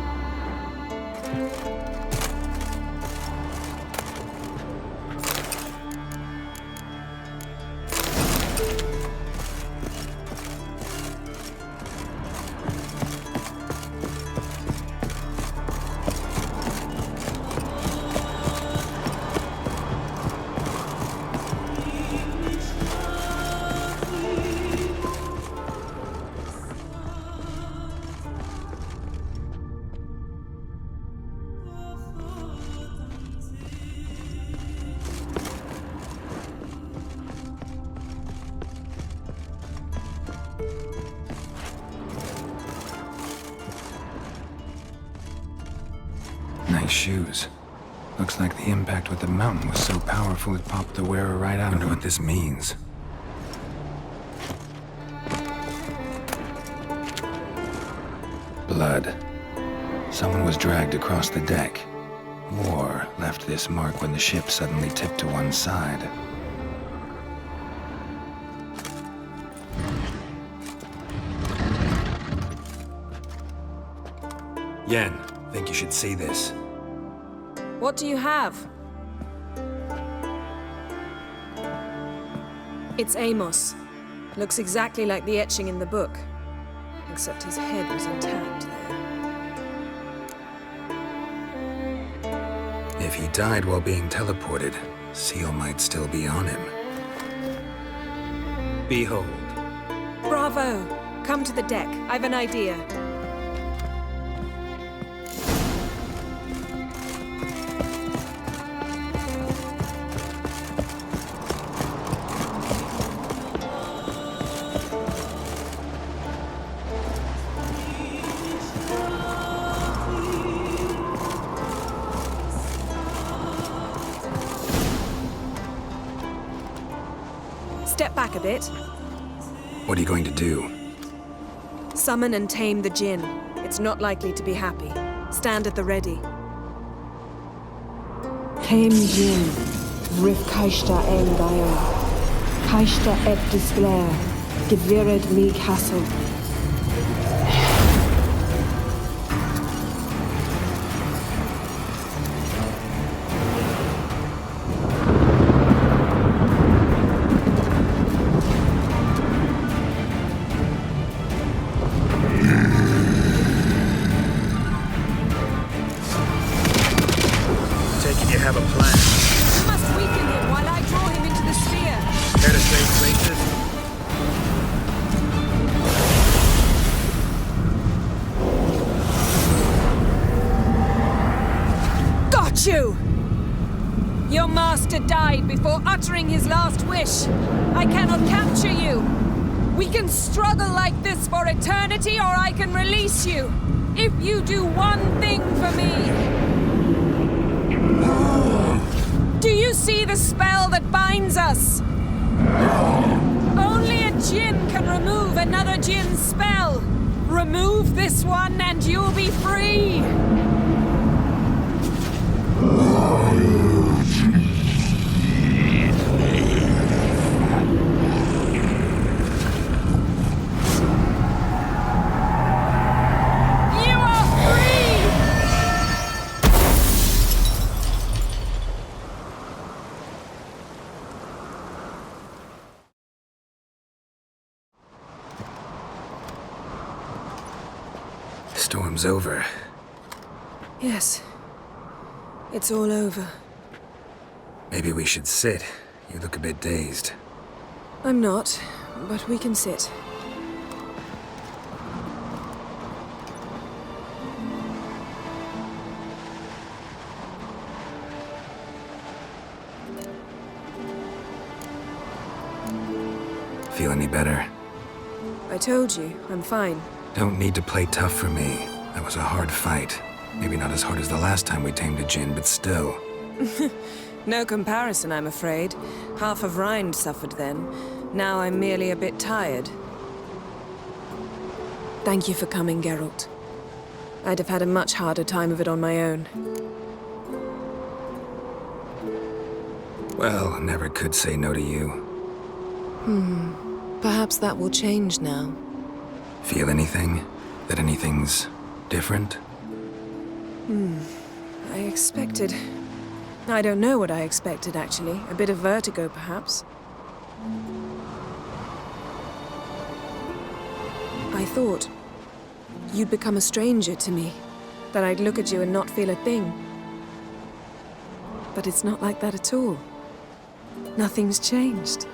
Nice shoes. Looks like the impact with the mountain was so powerful it popped the wearer right out. I wonder what this means. Blood. Someone was dragged across the deck. War left this mark when the ship suddenly tipped to one side. Yen, think you should see this. What do you have? It's Amos. Looks exactly like the etching in the book. Except his head was intact there. If he died while being teleported, Seal might still be on him. Behold. Bravo! Come to the deck. I've an idea. Step back a bit. What are you going to do? Summon and tame the djinn. It's not likely to be happy. Stand at the ready. Tame Jin, Rif Kaishta en Gael, Kaishta et Disglair, Gevired me Castle. You have a plan. You must weaken him while I draw him into the sphere. Care to trade places? Got you! Your master died before uttering his last wish. I cannot capture you. We can struggle like this for eternity, or I can release you. If you do one thing for me. Do you see the spell that binds us? Only a djinn can remove another djinn's spell. Remove this one and you'll be free. Storm's over. Yes. It's all over. Maybe we should sit. You look a bit dazed. I'm not, but we can sit. Feel any better? I told you, I'm fine. Don't need to play tough for me. That was a hard fight. Maybe not as hard as the last time we tamed a djinn, but still. No comparison, I'm afraid. Half of Rind suffered then. Now I'm merely a bit tired. Thank you for coming, Geralt. I'd have had a much harder time of it on my own. Well, never could say no to you. Perhaps that will change now. Feel anything? That anything's different? I expected... I don't know what I expected, actually. A bit of vertigo, perhaps. I thought you'd become a stranger to me. That I'd look at you and not feel a thing. But it's not like that at all. Nothing's changed.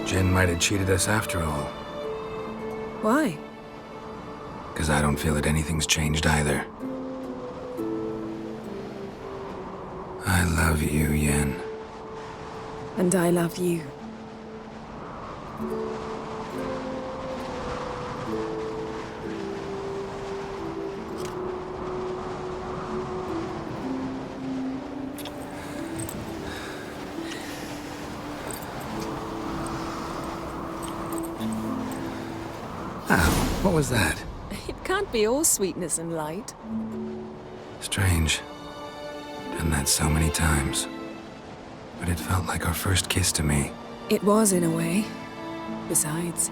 Jinn might have cheated us after all. Why? 'Cause I don't feel that anything's changed either. I love you, Yen. And I love you. Ow, what was that? It can't be all sweetness and light. Strange. Done that so many times. But it felt like our first kiss to me. It was, in a way. Besides,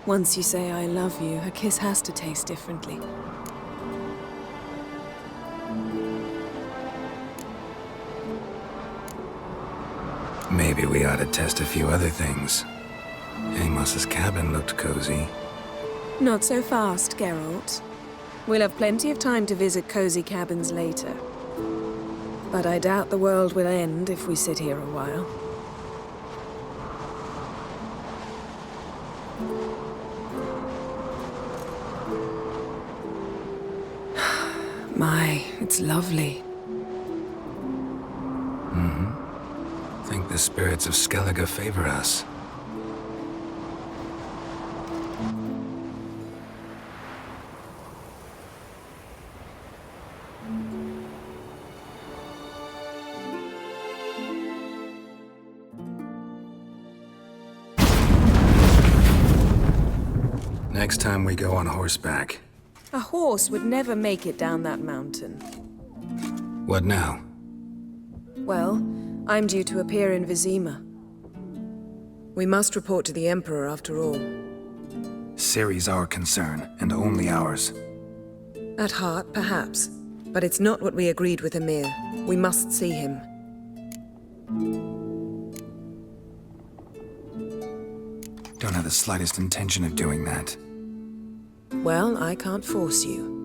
once you say I love you, a kiss has to taste differently. Maybe we ought to test a few other things. Amos's cabin looked cozy. Not so fast, Geralt. We'll have plenty of time to visit cozy cabins later. But I doubt the world will end if we sit here a while. My, it's lovely. I think the spirits of Skellige favor us. Next time we go on horseback. A horse would never make it down that mountain. What now? Well, I'm due to appear in Vizima. We must report to the Emperor after all. Ciri's our concern, and only ours. At heart, perhaps. But it's not what we agreed with Emir. We must see him. Don't have the slightest intention of doing that. Well, I can't force you.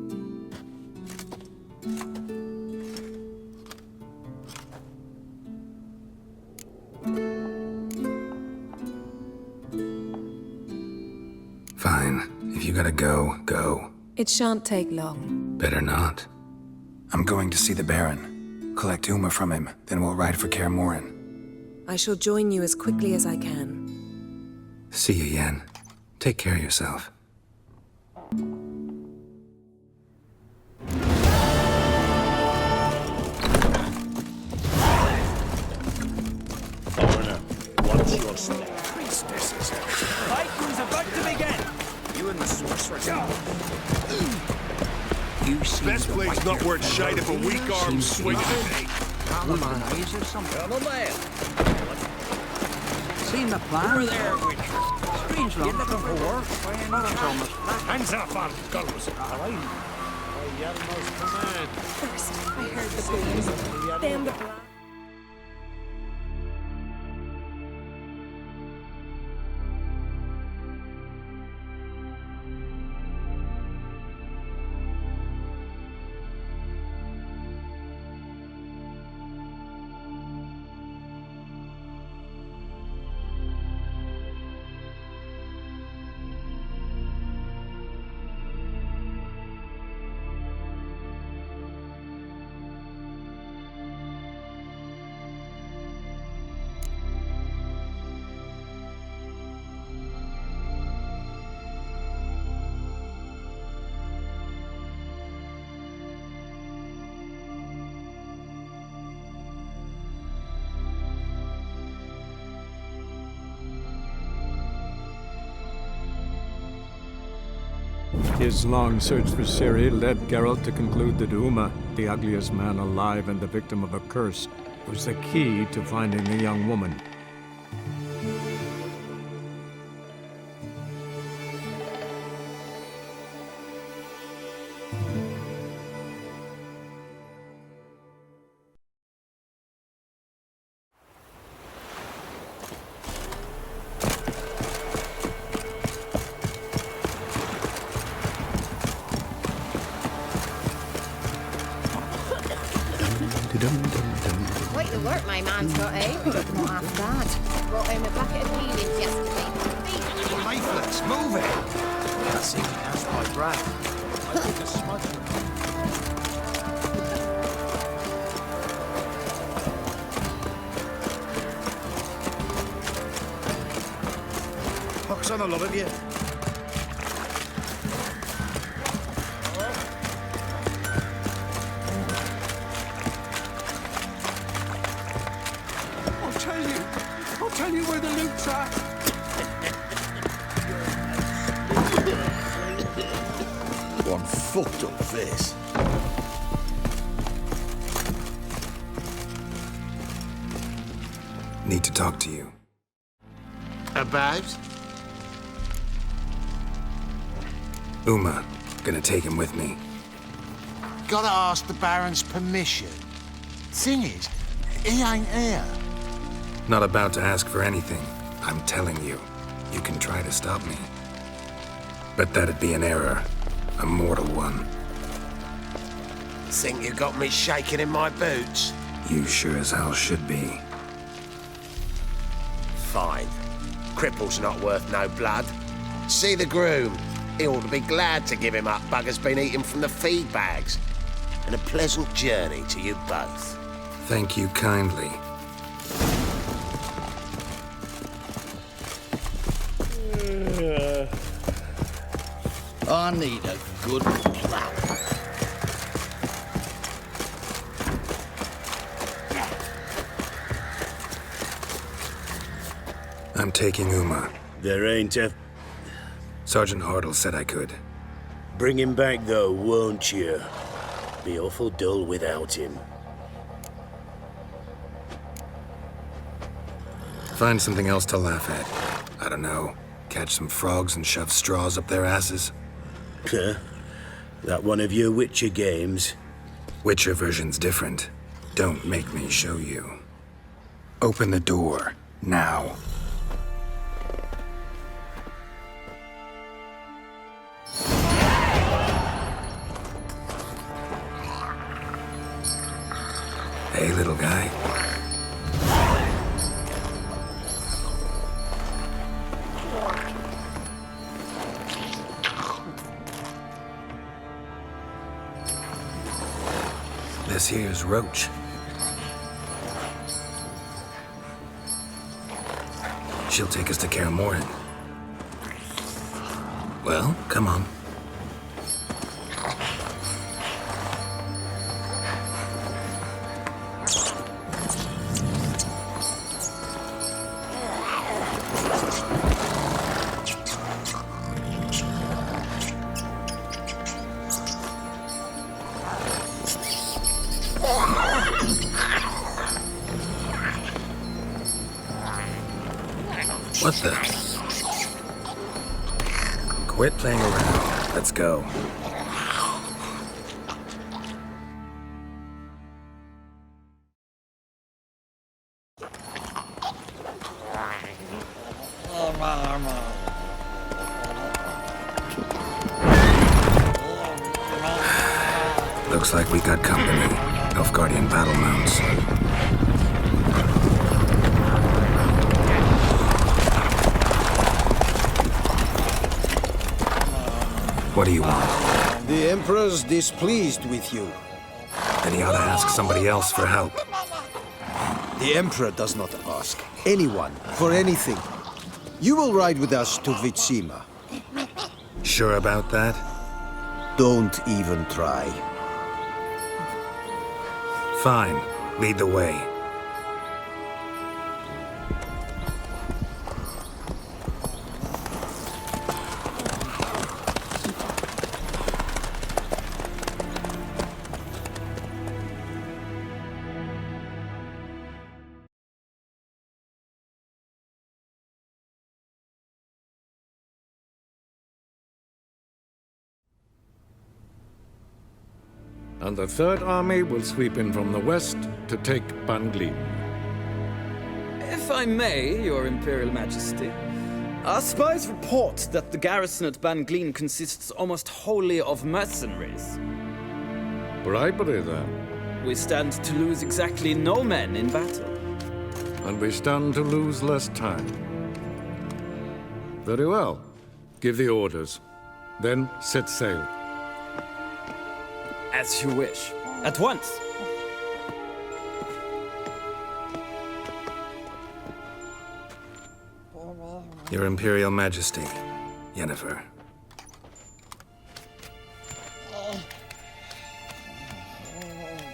Fine. If you gotta go, go. It shan't take long. Better not. I'm going to see the Baron. Collect Uma from him, then we'll ride for Kaer Morhen. I shall join you as quickly as I can. See you, Yen. Take care of yourself. Foreigner, what's your step? Priestesses. Fighting's about to begin! You and the sorceress. Best blade's not worth shite if a weak arm's swinging at me. Colonize or something. Come on, man. Seen the plan? Over there, Witcher. Strange luck. You looking for work? Hands up, on goes. First, I heard the booms, then the blast. His long search for Ciri led Geralt to conclude that Uma, the ugliest man alive and the victim of a curse, was the key to finding the young woman. Quite the work my man's got, eh? Not half bad. Brought home a bucket of peelings yesterday. Lifeless. Move it. That seems to catch my breath. I think a smudge. Hooks on the lot of you. I'll tell you where the loot's at. One fucked up face. Need to talk to you. About? Uma, gonna take him with me. Gotta ask the Baron's permission. Thing is, he ain't here. Not about to ask for anything. I'm telling you, you can try to stop me. But that'd be an error. A mortal one. Think you got me shaking in my boots? You sure as hell should be. Fine. Cripple's not worth no blood. See the groom. He ought to be glad to give him up. Bugger's been eating from the feed bags. And a pleasant journey to you both. Thank you kindly. I need a good plap. I'm taking Uma. There ain't a... Sergeant Hartle said I could. Bring him back, though, won't you? Be awful dull without him. Find something else to laugh at. I don't know. Catch some frogs and shove straws up their asses. Huh? That one of your Witcher games? Witcher version's different. Don't make me show you. Open the door, now. Hey, little guy. This here's Roach. She'll take us to Kaer Morhen. Well, come on. What the? Quit playing around. Let's go. Looks like we got company. Nilfgaardian battle mounts. What do you want? The Emperor's displeased with you. Then he ought to ask somebody else for help. The Emperor does not ask anyone for anything. You will ride with us to Vitsima. Sure about that? Don't even try. Fine. Lead the way. And the Third Army will sweep in from the west to take Banglin. If I may, Your Imperial Majesty, our spies report that the garrison at Banglin consists almost wholly of mercenaries. Bribery, then. We stand to lose exactly no men in battle. And we stand to lose less time. Very well. Give the orders. Then set sail. As you wish. At once. Your Imperial Majesty, Yennefer.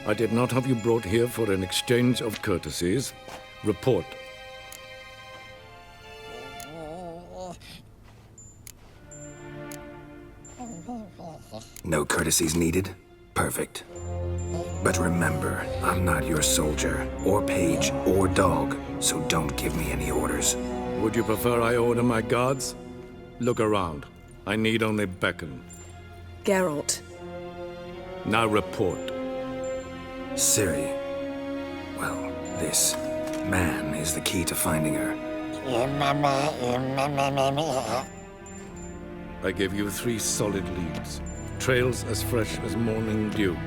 I did not have you brought here for an exchange of courtesies. Report. No courtesies needed? Perfect. But remember, I'm not your soldier, or page, or dog, so don't give me any orders. Would you prefer I order my guards? Look around. I need only beckon. Geralt. Now report. Ciri. Well, this man is the key to finding her. I gave you 3 solid leads. Trails as fresh as morning dew.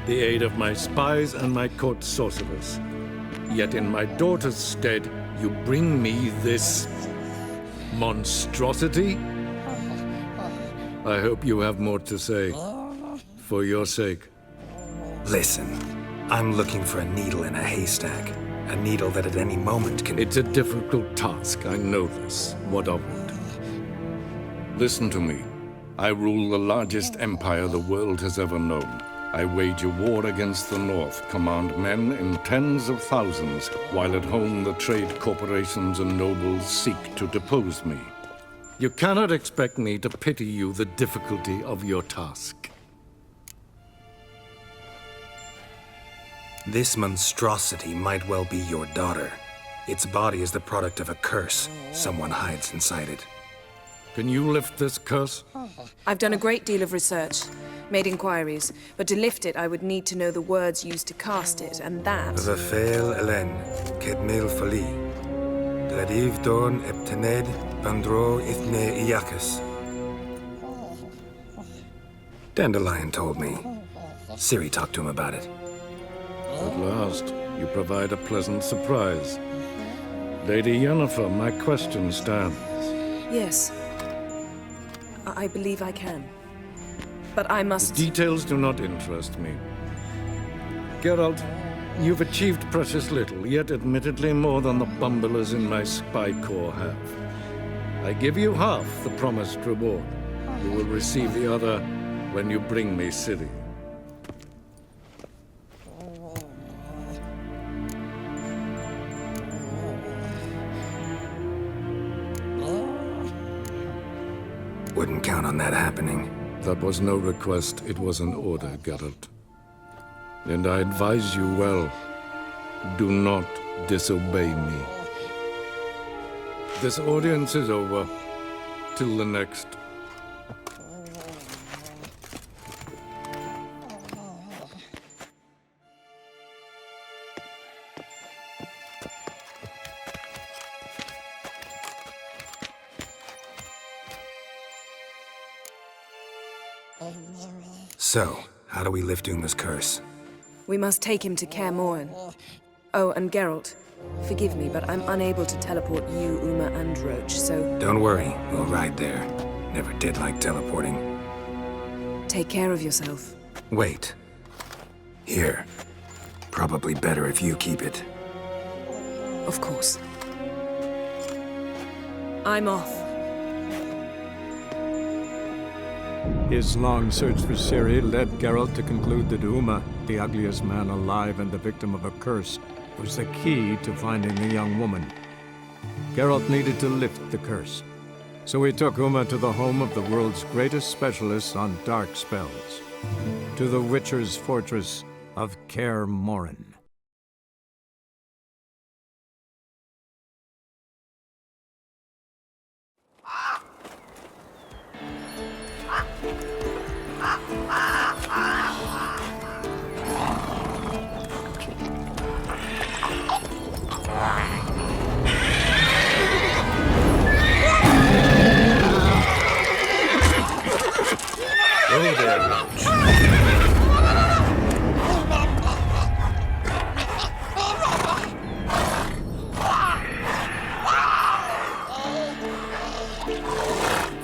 The aid of my spies and my court sorcerers. Yet in my daughter's stead, you bring me this monstrosity? I hope you have more to say. For your sake. Listen, I'm looking for a needle in a haystack. A needle that at any moment can... It's a difficult task, I know this. What of it? Listen to me. I rule the largest empire the world has ever known. I wage a war against the North, command men in tens of thousands, while at home the trade corporations and nobles seek to depose me. You cannot expect me to pity you the difficulty of your task. This monstrosity might well be your daughter. Its body is the product of a curse. Someone hides inside it. Can you lift this curse? I've done a great deal of research, made inquiries, but to lift it I would need to know the words used to cast it, and that... Rafael Hélène, Kedmil Fali, Gladiv Dorn Eptened, Bandro Ithne Iacus. Dandelion told me. Ciri talked to him about it. At last, you provide a pleasant surprise. Lady Yennefer, my question stands. Yes. I believe I can. But I must... The details do not interest me. Geralt, you've achieved precious little, yet admittedly more than the bumblers in my spy corps have. I give you half the promised reward. You will receive the other when you bring me Ciri. Wouldn't count on that happening. That was no request, it was an order, Geralt. And I advise you well, do not disobey me. This audience is over. Till the next. So, how do we lift Uma's curse? We must take him to Kaer Morhen. Oh, and Geralt, forgive me, but I'm unable to teleport you, Uma, and Roach, so... Don't worry, we'll ride there. Never did like teleporting. Take care of yourself. Wait. Here. Probably better if you keep it. Of course. I'm off. His long search for Ciri led Geralt to conclude that Uma, the ugliest man alive and the victim of a curse, was the key to finding the young woman. Geralt needed to lift the curse, so he took Uma to the home of the world's greatest specialists on dark spells, to the Witcher's fortress of Kaer Morhen. Go there, Roach.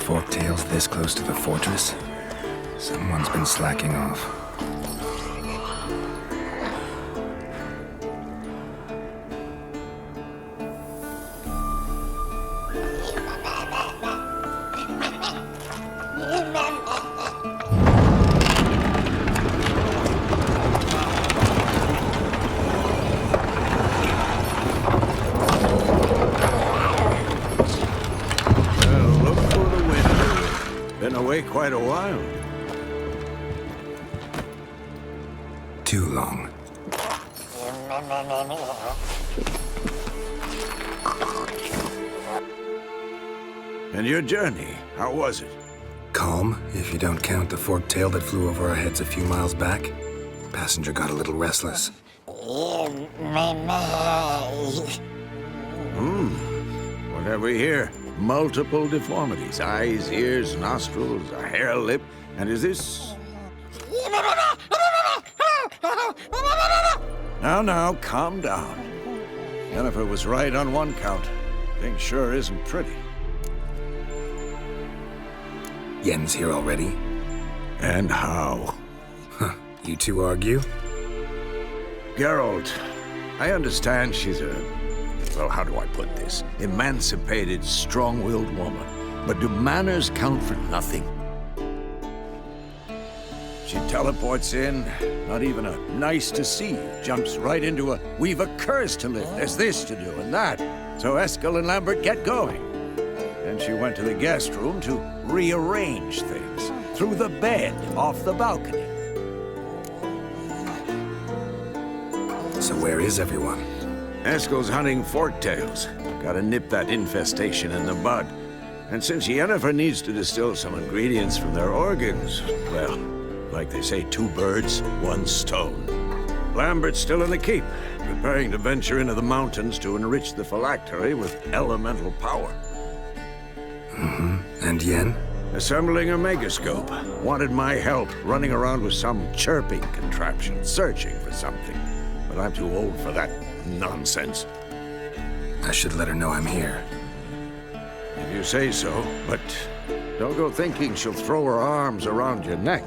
4 tails this close to the fortress? Someone's been slacking off. Quite a while. Too long. And your journey, how was it? Calm, if you don't count the forked tail that flew over our heads a few miles back. Passenger got a little restless. What have we here? Multiple deformities. Eyes, ears, nostrils, a hair lip. And is this... Now, calm down. Jennifer was right on one count. Thing sure isn't pretty. Yen's here already? And how? Huh. You two argue? Geralt, I understand she's a... well, how do I put this? Emancipated, strong-willed woman. But do manners count for nothing? She teleports in, not even a nice to see, jumps right into a we've a curse to lift, there's this to do and that. So Eskel and Lambert get going. Then she went to the guest room to rearrange things. Through the bed, off the balcony. So where is everyone? Eskel's hunting forktails. Gotta nip that infestation in the bud. And since Yennefer needs to distill some ingredients from their organs, well, like they say, 2 birds, 1 stone. Lambert's still in the keep, preparing to venture into the mountains to enrich the phylactery with elemental power. And Yen? Assembling a megascope. Wanted my help running around with some chirping contraption, searching for something. But I'm too old for that nonsense. I should let her know I'm here. If you say so, but don't go thinking she'll throw her arms around your neck.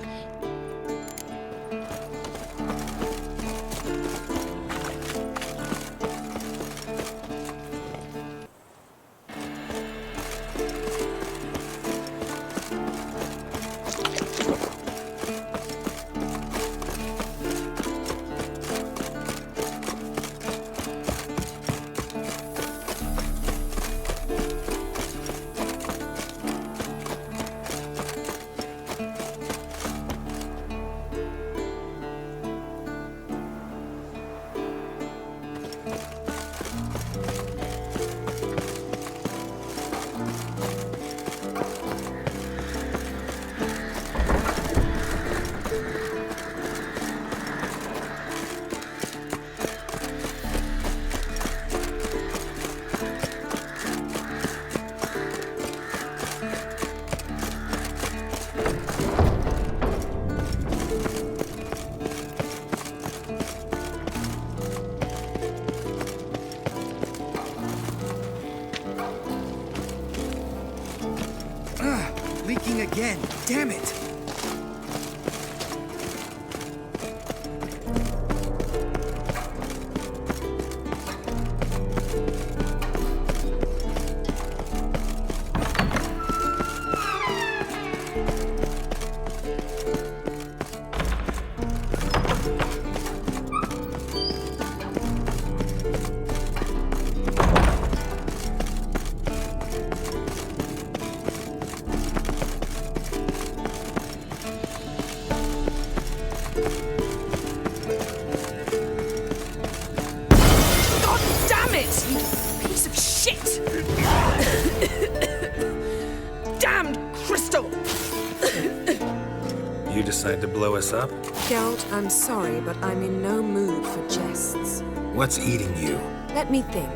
Leaking again. Damn it! You decide to blow us up? Geralt, I'm sorry, but I'm in no mood for jests. What's eating you? Let me think.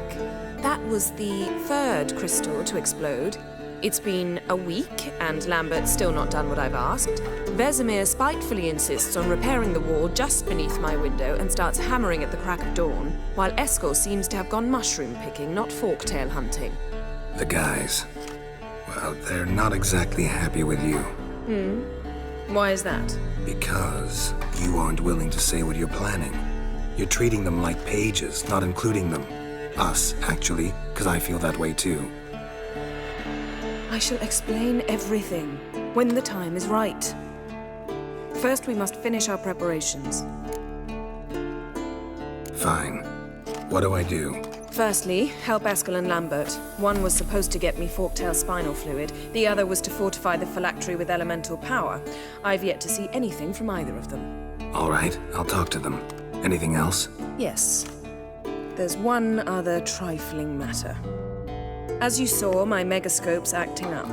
That was the 3rd crystal to explode. It's been a week, and Lambert's still not done what I've asked. Vesemir spitefully insists on repairing the wall just beneath my window and starts hammering at the crack of dawn, while Eskel seems to have gone mushroom picking, not forktail hunting. The guys. Well, they're not exactly happy with you. Why is that? Because you aren't willing to say what you're planning. You're treating them like pages, not including them. Us, actually, because I feel that way too. I shall explain everything when the time is right. First, we must finish our preparations. Fine. What do I do? Firstly, help Eskel and Lambert. One was supposed to get me forktail spinal fluid, the other was to fortify the phylactery with elemental power. I've yet to see anything from either of them. All right, I'll talk to them. Anything else? Yes. There's one other trifling matter. As you saw, my megascope's acting up.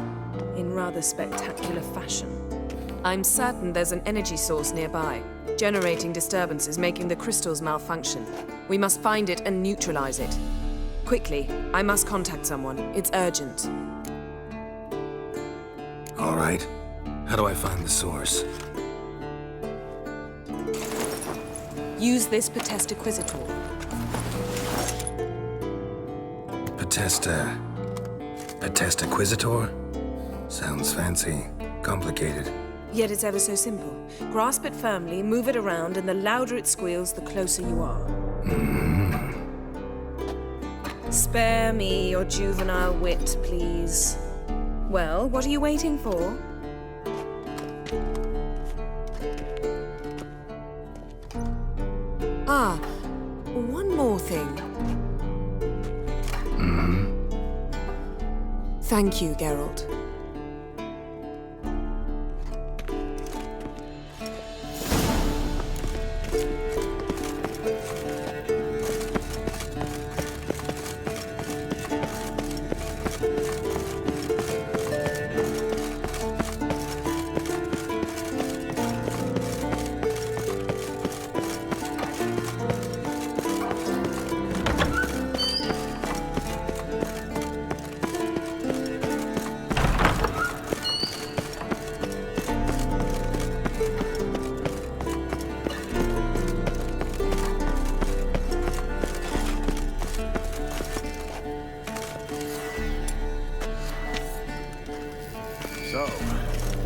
in rather spectacular fashion. I'm certain there's an energy source nearby, generating disturbances, making the crystals malfunction. We must find it and neutralize it. Quickly, I must contact someone. It's urgent. All right. How do I find the source? Use this Potestaquizator. Potestaquizator? Sounds fancy. Complicated. Yet it's ever so simple. Grasp it firmly, move it around, and the louder it squeals, the closer you are. Spare me your juvenile wit, please. Well, what are you waiting for? Ah, one more thing. Thank you, Geralt. So,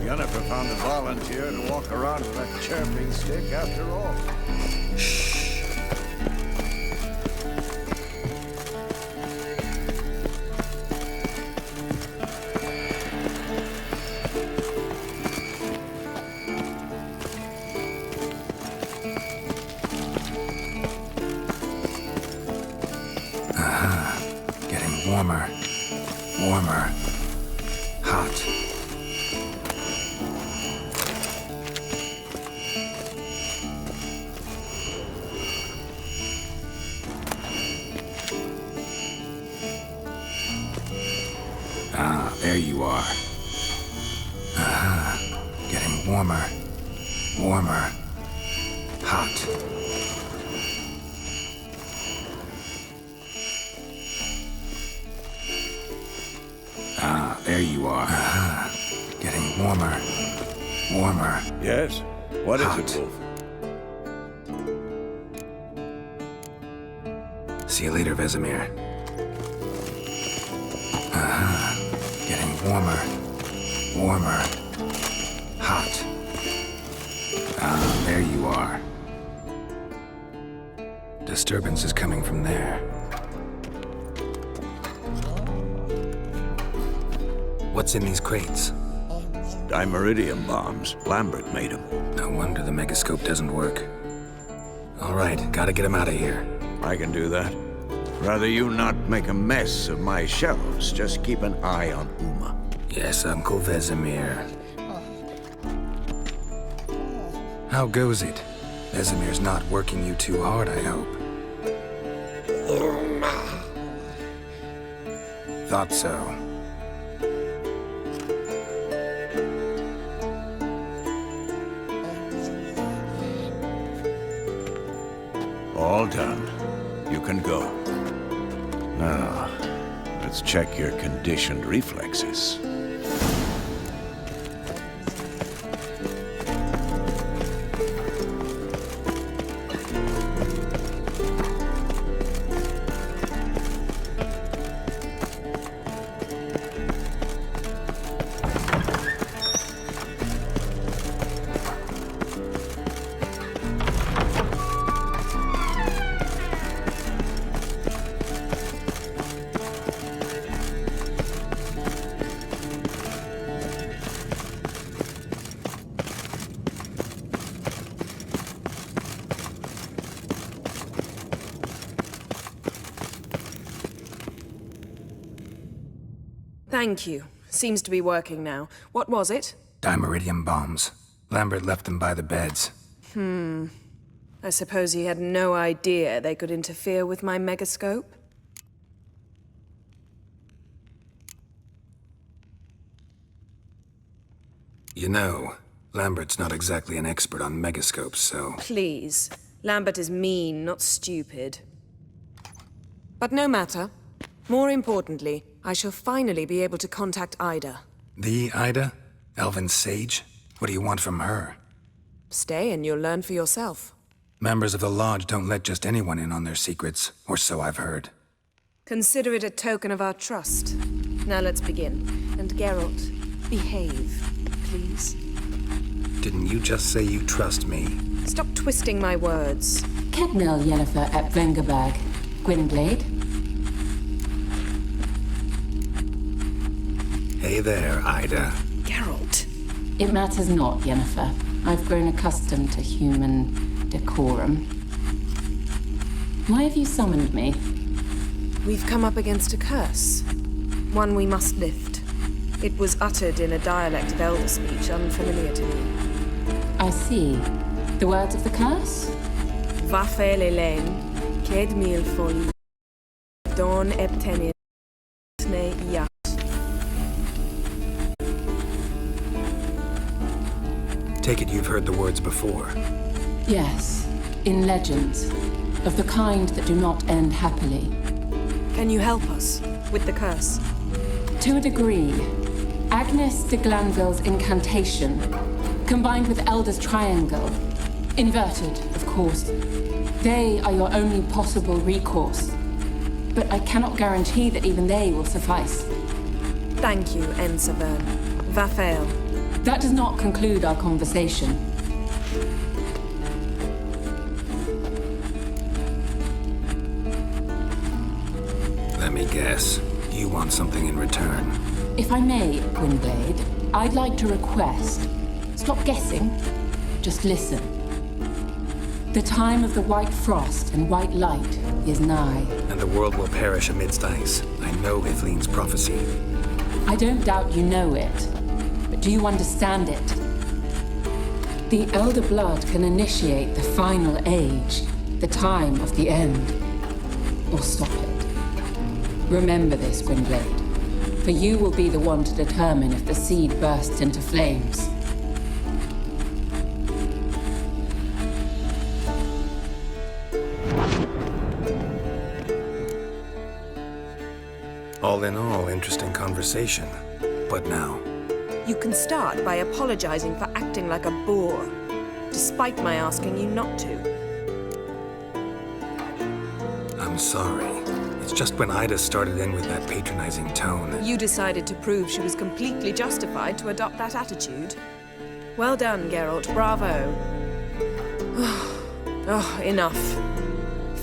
Yennefer found a volunteer to walk around with that chirping stick after all. Getting warmer. Warmer. Hot. There you are. Getting warmer. Warmer. Hot. There you are. Getting warmer. Warmer. Yes? What is Hot. it, Wolf? See you later, Vesemir. Getting warmer. Warmer. Hot. There you are. Disturbance is coming from there. What's in these crates? Dimeridium bombs. Lambert made them. No wonder the megascope doesn't work. All right, gotta get him out of here. I can do that. Rather you not make a mess of my shelves. Just keep an eye on Uma. Yes, Uncle Vesemir. How goes it? Vesemir's not working you too hard, I hope. Thought so. All done. You can go. Now, let's check your conditioned reflexes. Thank you. Seems to be working now. What was it? Dimeridium bombs. Lambert left them by the beds. I suppose he had no idea they could interfere with my megascope? You know, Lambert's not exactly an expert on megascopes, so... Please. Lambert is mean, not stupid. But no matter. More importantly, I shall finally be able to contact Ida. The Ida? Elven's sage? What do you want from her? Stay and you'll learn for yourself. Members of the Lodge don't let just anyone in on their secrets, or so I've heard. Consider it a token of our trust. Now let's begin. And Geralt, behave, please. Didn't you just say you trust me? Stop twisting my words. Kednel Yennefer at Vengerberg. Gwynblade. Hey there, Ida. Geralt. It matters not, Yennefer. I've grown accustomed to human decorum. Why have you summoned me? We've come up against a curse. One we must lift. It was uttered in a dialect of Elder speech unfamiliar to me. I see. The words of the curse? Vafe lelen, ked mil foli, don eptenin, ne iat. Take it you've heard the words before. Yes, in legends, of the kind that do not end happily. Can you help us with the curse? To a degree. Agnes de Glanville's incantation, combined with Elder's triangle, inverted, of course. They are your only possible recourse. But I cannot guarantee that even they will suffice. Thank you, Ensavern. Vafael. That does not conclude our conversation. Let me guess. You want something in return. If I may, Gwynblade, I'd like to request. Stop guessing. Just listen. The time of the white frost and white light is nigh. And the world will perish amidst ice. I know Ithleen's prophecy. I don't doubt you know it. But do you understand it? The Elder Blood can initiate the final age, the time of the end, or stop it. Remember this, Gwynblade, for you will be the one to determine if the seed bursts into flames. All in all, interesting conversation. But now? You can start by apologizing for acting like a boor, despite my asking you not to. I'm sorry. It's just when Ida started in with that patronizing tone. You decided to prove she was completely justified to adopt that attitude. Well done, Geralt. Bravo. Oh, enough.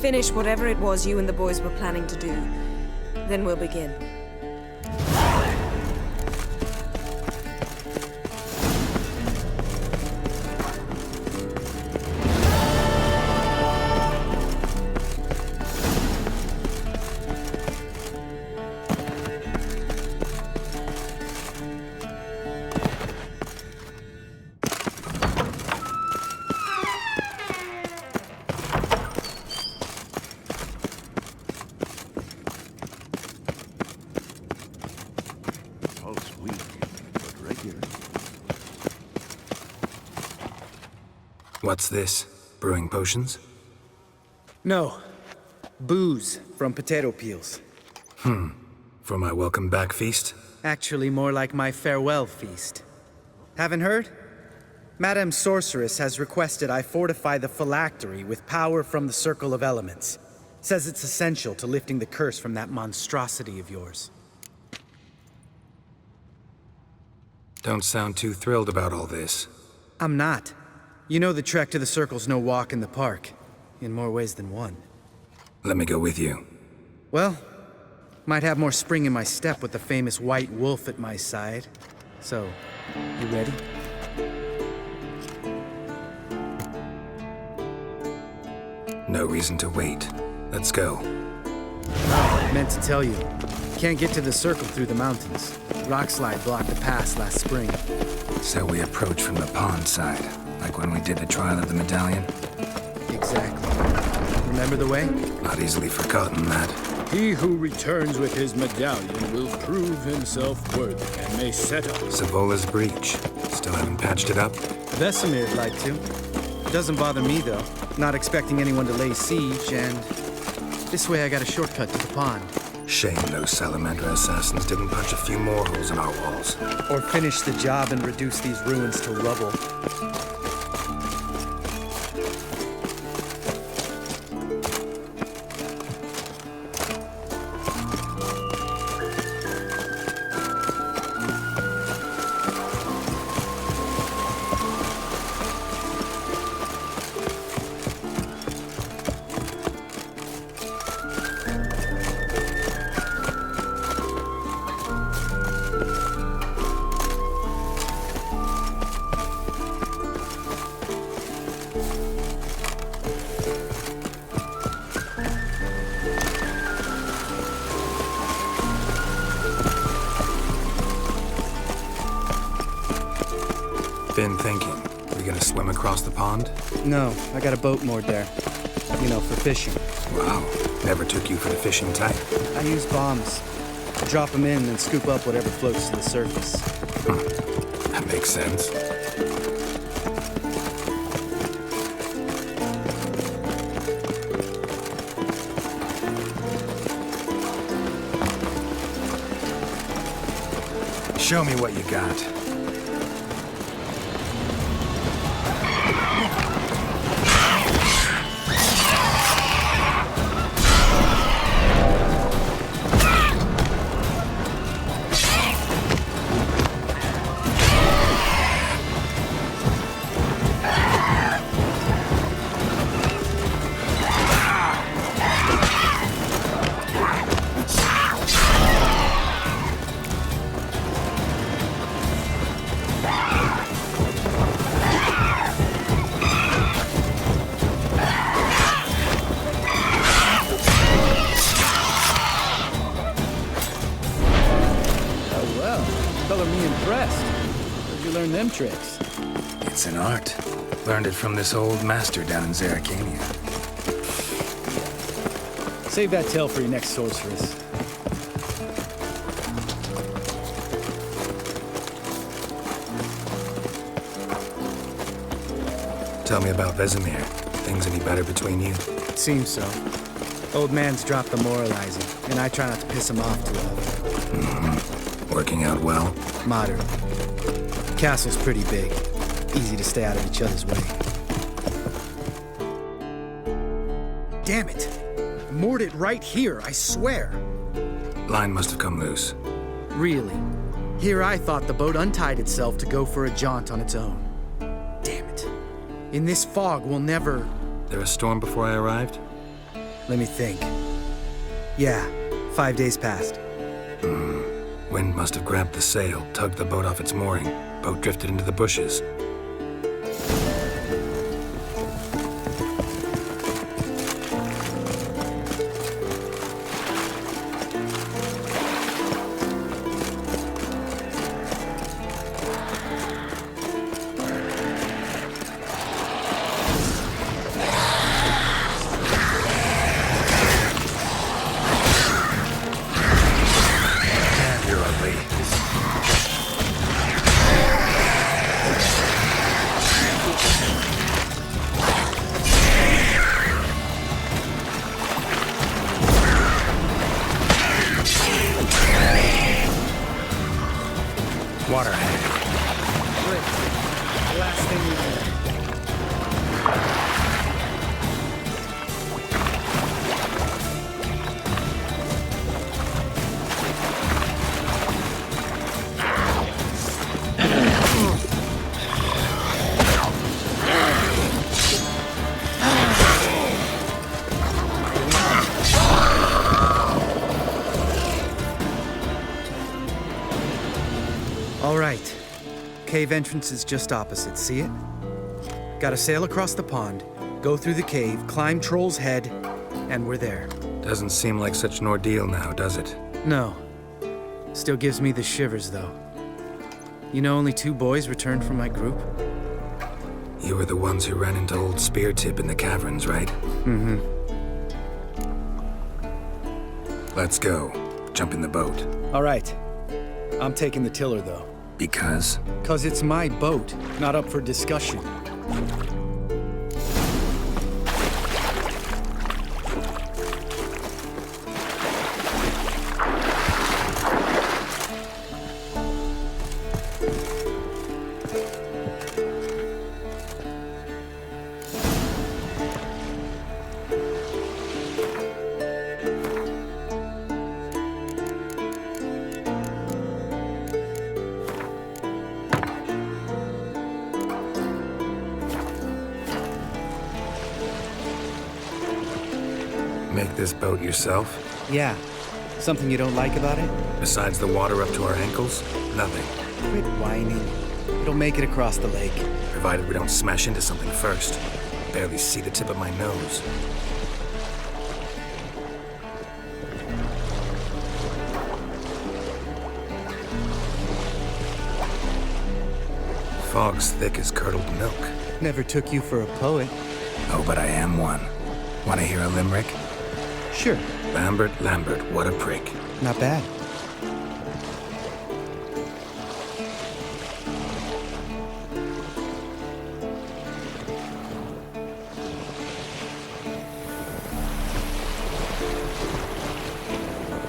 Finish whatever it was you and the boys were planning to do. Then we'll begin. What's this? Brewing potions? No. Booze from potato peels. For my welcome back feast? Actually, more like my farewell feast. Haven't heard? Madame Sorceress has requested I fortify the phylactery with power from the Circle of Elements. Says it's essential to lifting the curse from that monstrosity of yours. Don't sound too thrilled about all this. I'm not. You know the trek to the Circle's no walk in the park. In more ways than one. Let me go with you. Well, might have more spring in my step with the famous white wolf at my side. So, you ready? No reason to wait. Let's go. Meant to tell you. Can't get to the Circle through the mountains. Rockslide blocked the pass last spring. So we approach from the pond side, like when we did the trial of the medallion? Exactly. Remember the way? Not easily forgotten, that. He who returns with his medallion will prove himself worthy and may set up Savola's breach. Still haven't patched it up? Vesemir'd like to. It doesn't bother me, though. Not expecting anyone to lay siege, and this way I got a shortcut to the pond. Shame those salamander assassins didn't punch a few more holes in our walls. Or finish the job and reduce these ruins to rubble. Been thinking. We gonna swim across the pond? No, I got a boat moored there. You know, for fishing. Wow. Never took you for the fishing type. I use bombs. Drop them in and scoop up whatever floats to the surface. That makes sense. Show me what you got. Them tricks. It's an art. Learned it from this old master down in Zerrikania. Save that tale for your next sorceress. Tell me about Vesemir. Things any better between you? It seems so. Old man's dropped the moralizing, and I try not to piss him off too often. Mm-hmm. Working out well? Moderate. Castle's pretty big. Easy to stay out of each other's way. Damn it! I moored it right here, I swear. Line must have come loose. Really? Here I thought the boat untied itself to go for a jaunt on its own. Damn it. In this fog, we'll never... There a storm before I arrived? Let me think. Yeah, 5 days passed. Wind must have grabbed the sail, tugged the boat off its mooring. Boat drifted into the bushes. Cave entrance is just opposite, see it? Gotta sail across the pond, go through the cave, climb Troll's Head, and we're there. Doesn't seem like such an ordeal now, does it? No. Still gives me the shivers, though. You know only 2 boys returned from my group? You were the ones who ran into old Spear Tip in the caverns, right? Mm-hmm. Let's go. Jump in the boat. All right. I'm taking the tiller, though. Because? 'Cause it's my boat, not up for discussion. Make this boat yourself? Yeah. Something you don't like about it? Besides the water up to our ankles? Nothing. Quit whining. It'll make it across the lake. Provided we don't smash into something first. Barely see the tip of my nose. Fog's thick as curdled milk. Never took you for a poet. Oh, but I am one. Want to hear a limerick? Sure. Lambert, Lambert, what a prick. Not bad.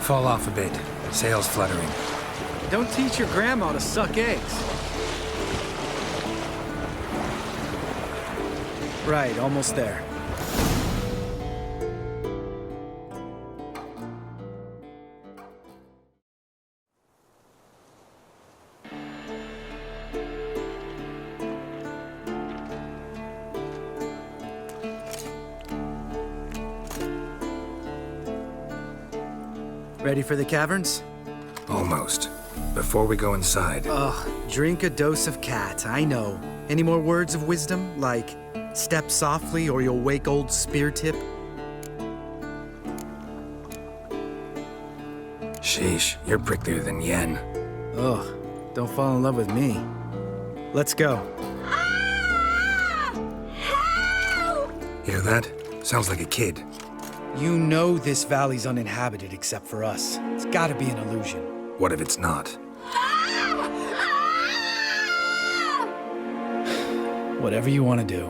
Fall off a bit. Sails fluttering. Don't teach your grandma to suck eggs. Right, almost there. Ready for the caverns? Almost. Before we go inside... Ugh, drink a dose of cat, I know. Any more words of wisdom, like step softly or you'll wake old spear tip? Sheesh, you're pricklier than Yen. Ugh, don't fall in love with me. Let's go. Hear that? Sounds like a kid. You know this valley's uninhabited except for us. It's gotta be an illusion. What if it's not? Whatever you want to do.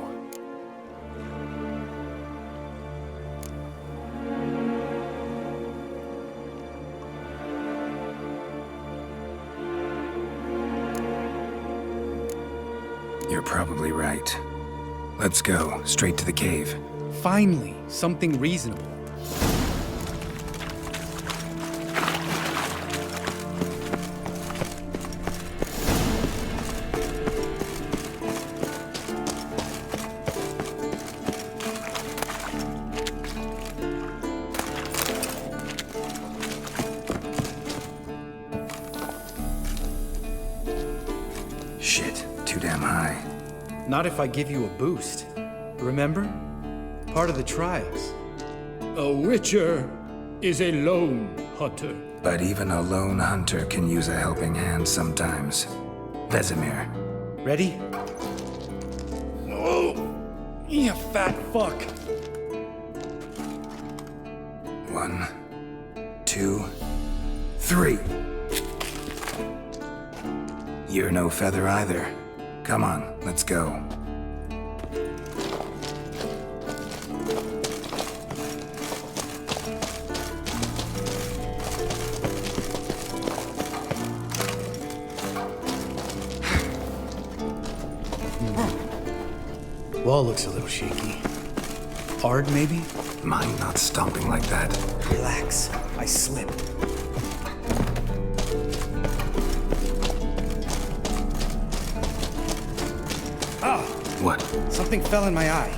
You're probably right. Let's go, straight to the cave. Finally, something reasonable. Shit, too damn high. Not if I give you a boost. Remember? Part of the trials. A witcher is a lone hunter. But even a lone hunter can use a helping hand sometimes. Vesemir. Ready? Oh, you fat fuck. 1, 2, 3. You're no feather either. Come on, let's go. Wall looks a little shaky. Hard, maybe? Mine not stomping like that. Relax. I slipped. Ah! What? Something fell in my eye.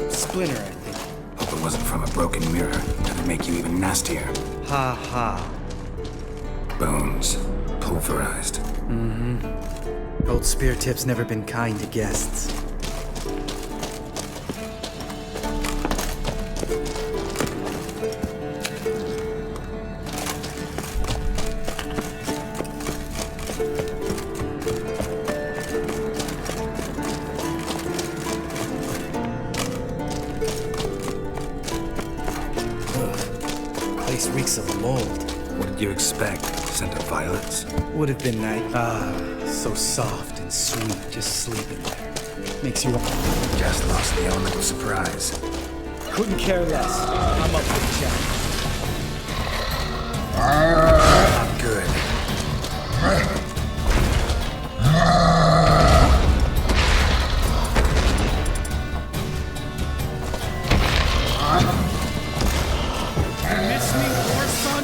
Splinter, I think. Hope it wasn't from a broken mirror. That'd make you even nastier. Ha ha. Bones. Pulverized. Mm-hmm. Old spear tip's never been kind to guests. Place reeks of mold. What did you expect? Scent of violets? Would have been nice. So soft and sweet, just sleeping there. Makes you... Just lost the element of surprise. Couldn't care less. I'm up for the challenge. Not good. You miss me, war son?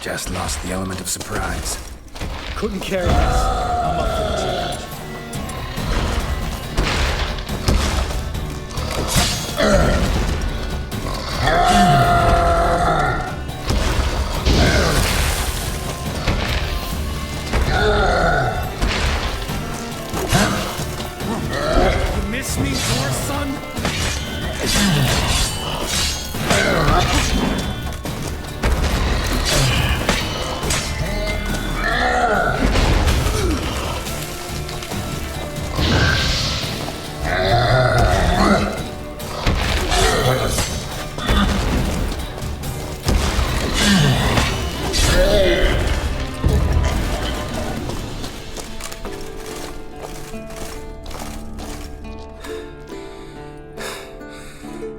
Just lost the element of surprise. Couldn't care less. I'm up for the challenge. You miss me, war son?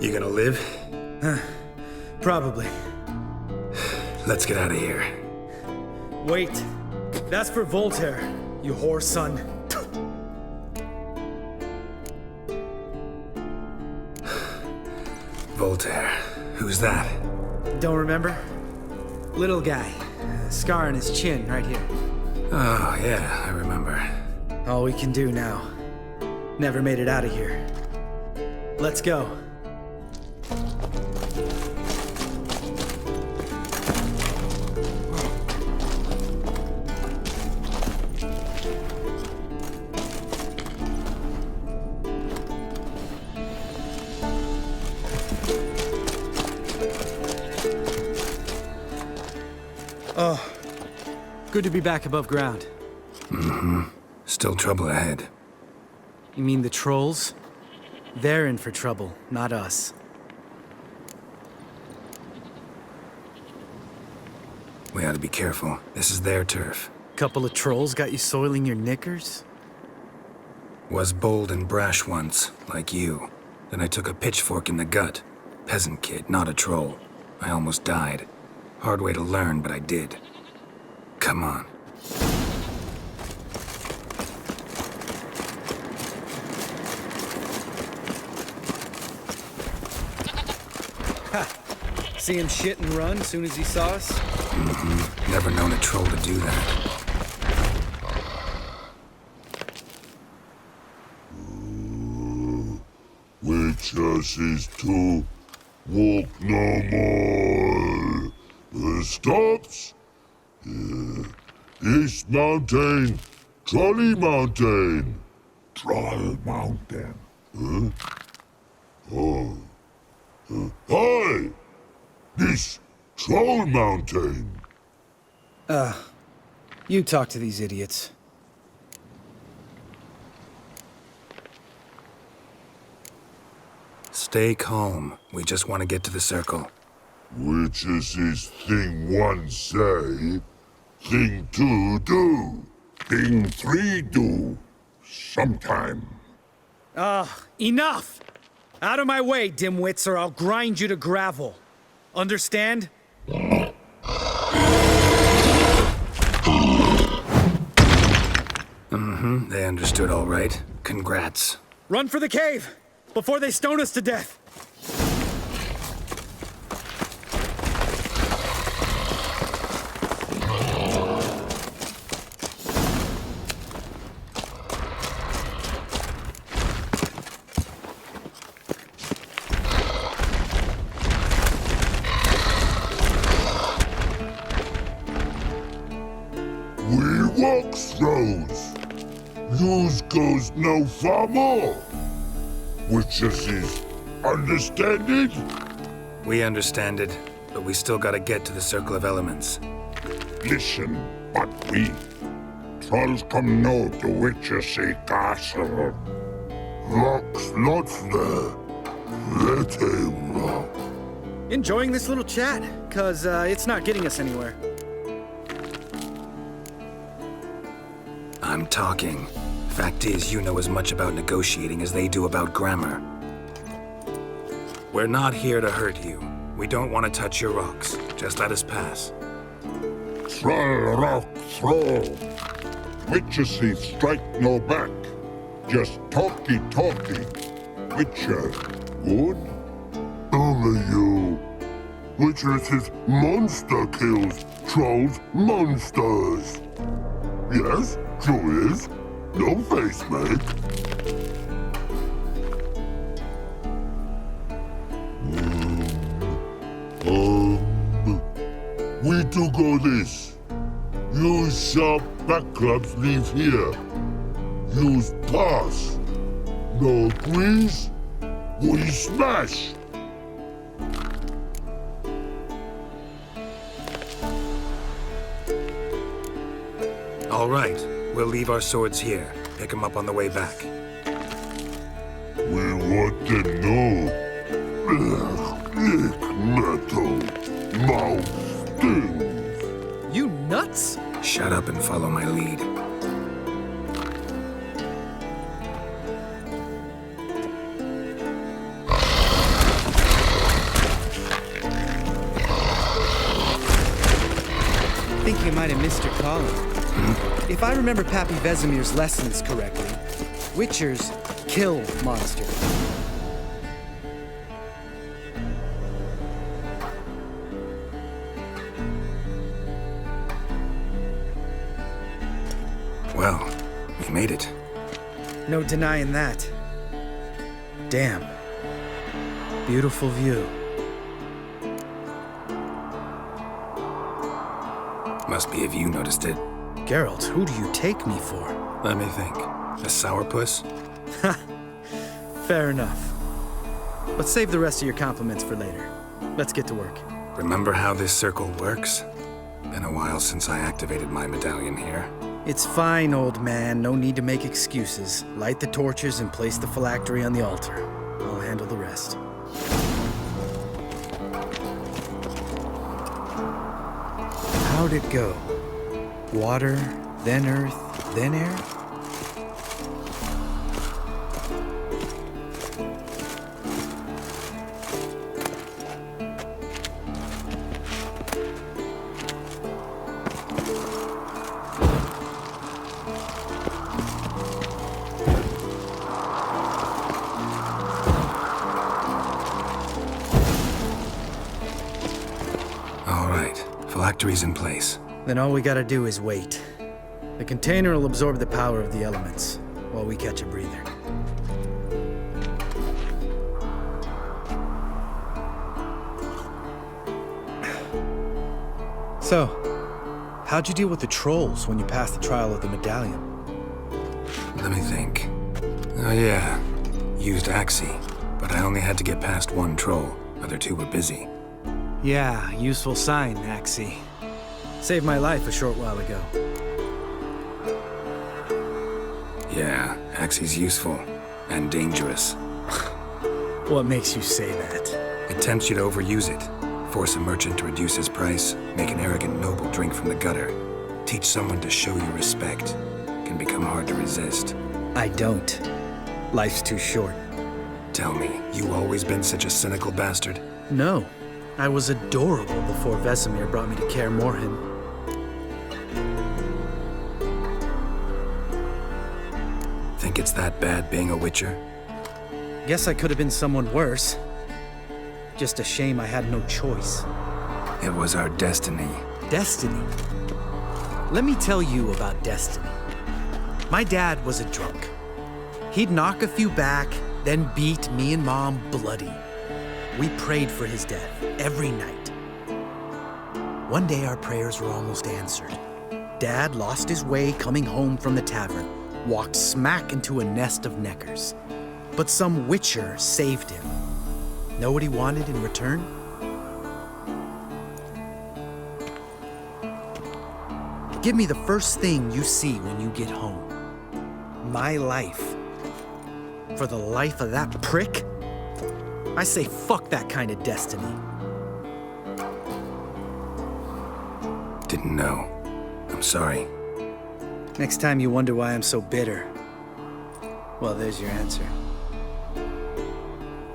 You gonna live? Probably. Let's get out of here. Wait. That's for Voltaire, you whore son. Voltaire. Who's that? Don't remember? Little guy. Scar on his chin, right here. Oh, yeah, I remember. All we can do now. Never made it out of here. Let's go. Oh, good to be back above ground. Mm-hmm. Still trouble ahead. You mean the trolls? They're in for trouble, not us. We ought to be careful. This is their turf. Couple of trolls got you soiling your knickers? Was bold and brash once, like you. Then I took a pitchfork in the gut. Peasant kid, not a troll. I almost died. Hard way to learn, but I did. Come on. Ha! See him shit and run as soon as he saw us? Mm-hmm. Never known a troll to do that. Witches is to walk no more. Stops. East Mountain, Trolley Mountain. Troll Mountain. Huh? Oh. Hi! This Troll Mountain. You talk to these idiots. Stay calm. We just want to get to the circle. Which is this thing one say, thing two do, thing three do, sometime. Enough! Out of my way, dimwits, or I'll grind you to gravel. Understand? Mm-hmm, they understood all right. Congrats. Run for the cave! Before they stone us to death! walks throws. Yous goes no far more. Witches is understanded? We understand it, but we still gotta get to the Circle of Elements. Listen, but we trolls come no to Witches castle. Rocks lots there. Let him rock. Enjoying this little chat, cause it's not getting us anywhere. I'm talking. Fact is, you know as much about negotiating as they do about grammar. We're not here to hurt you. We don't want to touch your rocks. Just let us pass. Troll rock throw. Witches strike no back. Just talky. Witcher, good? Only you. Witches is monster kills. Trolls monsters. Yes, true is. No face make. We do go this. Use sharp back clubs leave here. Use pass. No agrees? We smash. All right. We'll leave our swords here. Pick them up on the way back. We want to know. Thick metal. Mouth stings. You nuts? Shut up and follow my lead. I think you might have missed your calling. If I remember Pappy Vesemir's lessons correctly, Witchers kill monsters. Well, we made it. No denying that. Damn. Beautiful view. Must be if you noticed it. Geralt, who do you take me for? Let me think. A sourpuss? Ha! Fair enough. But save the rest of your compliments for later. Let's get to work. Remember how this circle works? Been a while since I activated my medallion here. It's fine, old man. No need to make excuses. Light the torches and place the phylactery on the altar. I'll handle the rest. How'd it go? Water, then earth, then air? All right, phylactery's in place. Then all we gotta do is wait. The container will absorb the power of the elements, while we catch a breather. So, how'd you deal with the trolls when you passed the trial of the medallion? Let me think. Oh yeah, used Axie, but I only had to get past one troll. Other two were busy. Yeah, useful sign, Axie. Saved my life a short while ago. Yeah, Axie's useful. And dangerous. What makes you say that? It tempts you to overuse it. Force a merchant to reduce his price. Make an arrogant noble drink from the gutter. Teach someone to show you respect. Can become hard to resist. I don't. Life's too short. Tell me, you always been such a cynical bastard? No. I was adorable before Vesemir brought me to Kaer Morhen. Think it's that bad being a Witcher? Guess I could have been someone worse. Just a shame I had no choice. It was our destiny. Destiny? Let me tell you about destiny. My dad was a drunk. He'd knock a few back, then beat me and Mom bloody. We prayed for his death every night. One day our prayers were almost answered. dad lost his way coming home from the tavern, walked smack into a nest of neckers. But some witcher saved him. Know what he wanted in return? Give me the first thing you see when you get home. My life. For the life of that prick? I say fuck that kind of destiny. Didn't know. I'm sorry. Next time you wonder why I'm so bitter, well, there's your answer.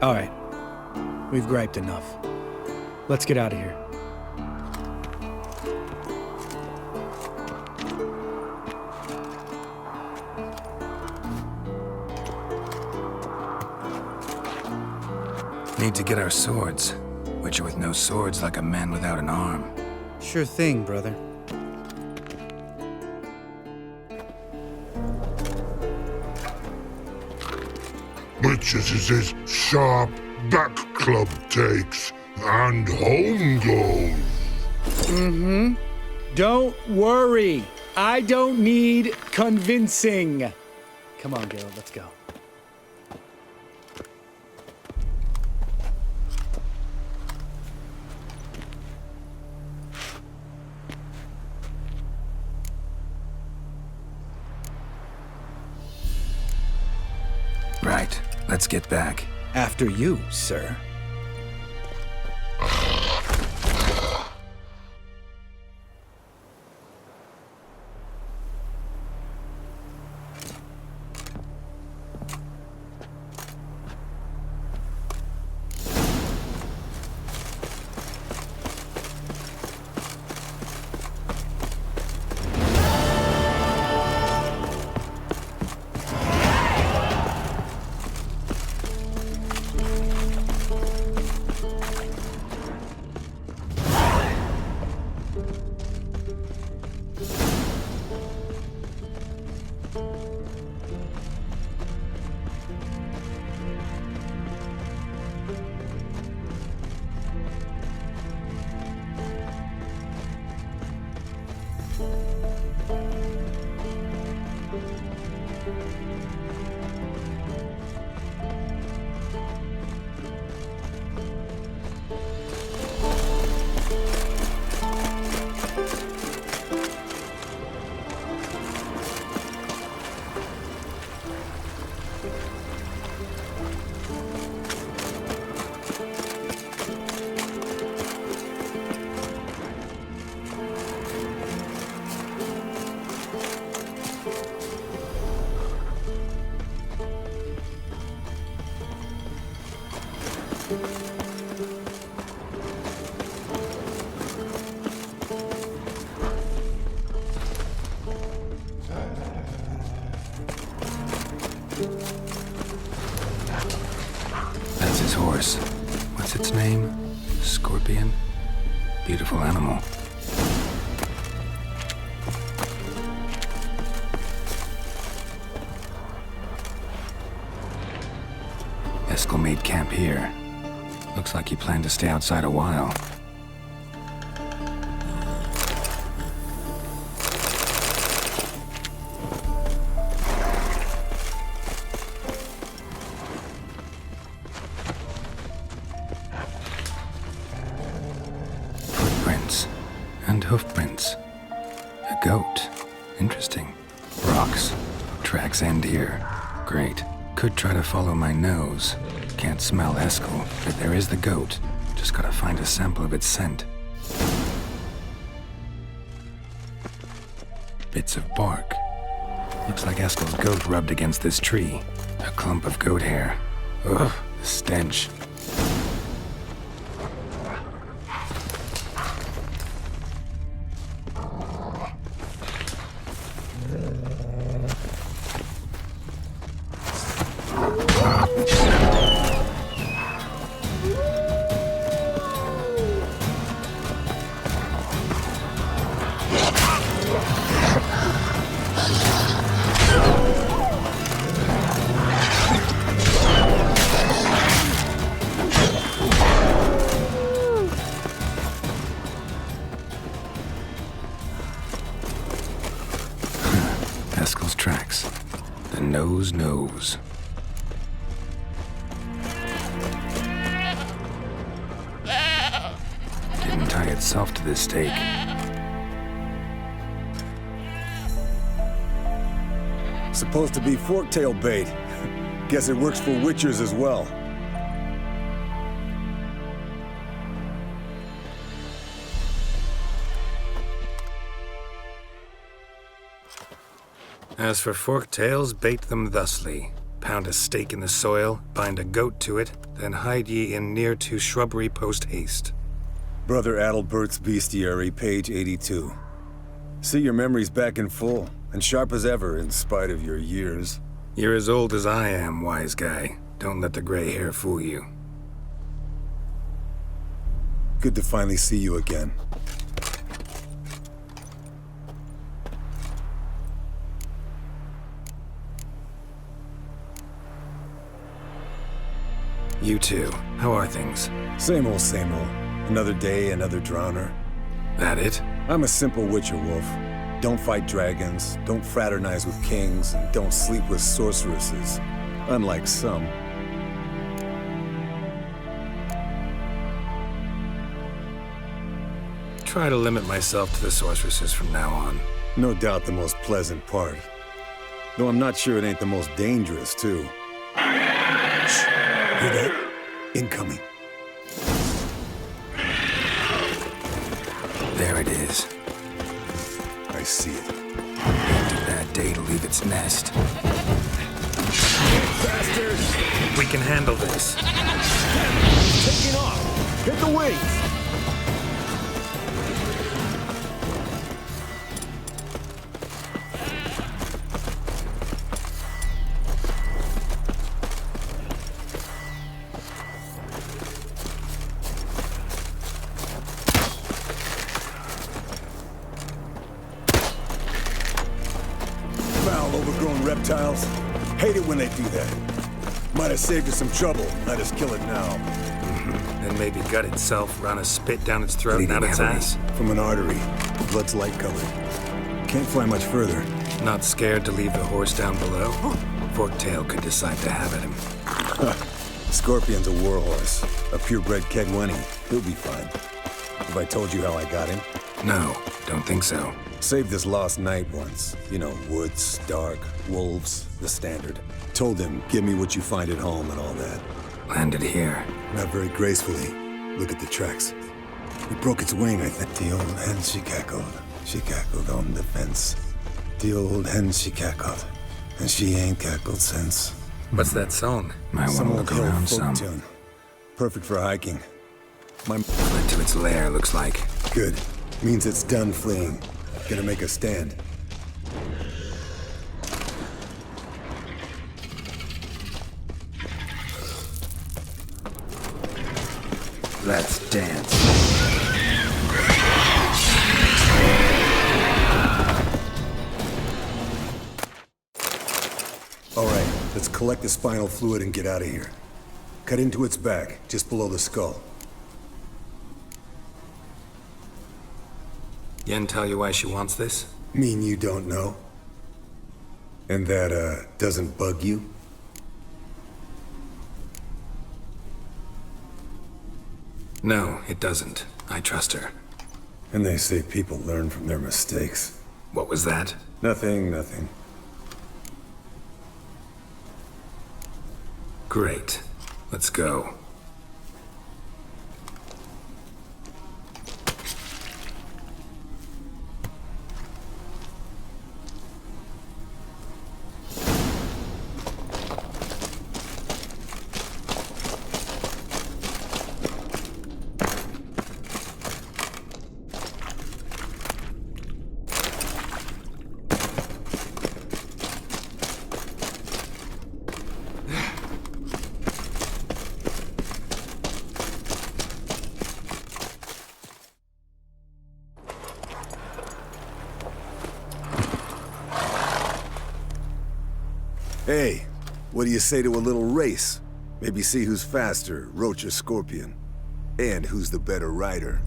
All right. We've griped enough. Let's get out of here. Need to get our swords. Witcher with no swords like a man without an arm. Sure thing, brother. Witches is his sharp back club takes, and home goes. Mm-hmm. Don't worry. I don't need convincing. Come on, Geralt, let's go. Right. Let's get back. After you, sir. That's his horse. What's its name? Scorpion? Beautiful animal. Eskel made camp here. Looks like he planned to stay outside a while. Footprints and hoofprints. A goat. Interesting. Rocks. Tracks end here. Great. Could try to follow my nose. Can't smell Eskel, but there is the goat. Just gotta find a sample of its scent. Bits of bark. Looks like Eskel's goat rubbed against this tree. A clump of goat hair. Ugh, the stench. rascal's tracks. The nose knows. Didn't tie itself to this stake. Supposed to be forktail bait. Guess it works for witchers as well. As for forktails, bait them thusly. Pound a stake in the soil, bind a goat to it, then hide ye in near to shrubbery post haste. Brother Adalbert's Bestiary, page 82. See your memories back in full, and sharp as ever in spite of your years. You're as old as I am, wise guy. Don't let the gray hair fool you. Good to finally see you again. You too. How are things? Same old, same old. Another day, another drowner. That it? I'm a simple witcher, Wolf. Don't fight dragons, don't fraternize with kings, and don't sleep with sorceresses. Unlike some. Try to limit myself to the sorceresses from now on. No doubt the most pleasant part. Though I'm not sure it ain't the most dangerous, too. Shh. Hear that? Incoming. There it is. I see it. Ain't a bad day to leave its nest. Bastard! We can handle this. Taking off! Hit the wings! Overgrown reptiles. Hate it when they do that. Might have saved us some trouble. Let us kill it now. Then maybe gut itself, run a spit down its throat and out its ass. From an artery. The blood's light colored. Can't fly much further. Not scared to leave the horse down below? Forktail could decide to have at him. Scorpion's a warhorse. A purebred Kedwenny. He'll be fine. Have I told you how I got him? No, don't think so. Saved this lost knight once. You know, woods, dark, wolves, the standard. Told him, give me what you find at home and all that. Landed here. Not very gracefully. Look at the tracks. It broke its wing, I think. The old hen, she cackled. She cackled on the fence. The old hen, she cackled. And she ain't cackled since. What's that song? Might Some want old to look around some. tune. Perfect for hiking. Went to its lair, looks like. Good. Means it's done fleeing. Gonna make a stand. Let's dance. All right, let's collect the spinal fluid and get out of here. Cut into its back, just below the skull. Yen tell you why she wants this? Mean you don't know? And that, doesn't bug you? No, it doesn't. I trust her. And they say people learn from their mistakes. What was that? Nothing, nothing. Great. Let's go. Hey, what do you say to a little race? Maybe see who's faster, Roach or Scorpion. And who's the better rider.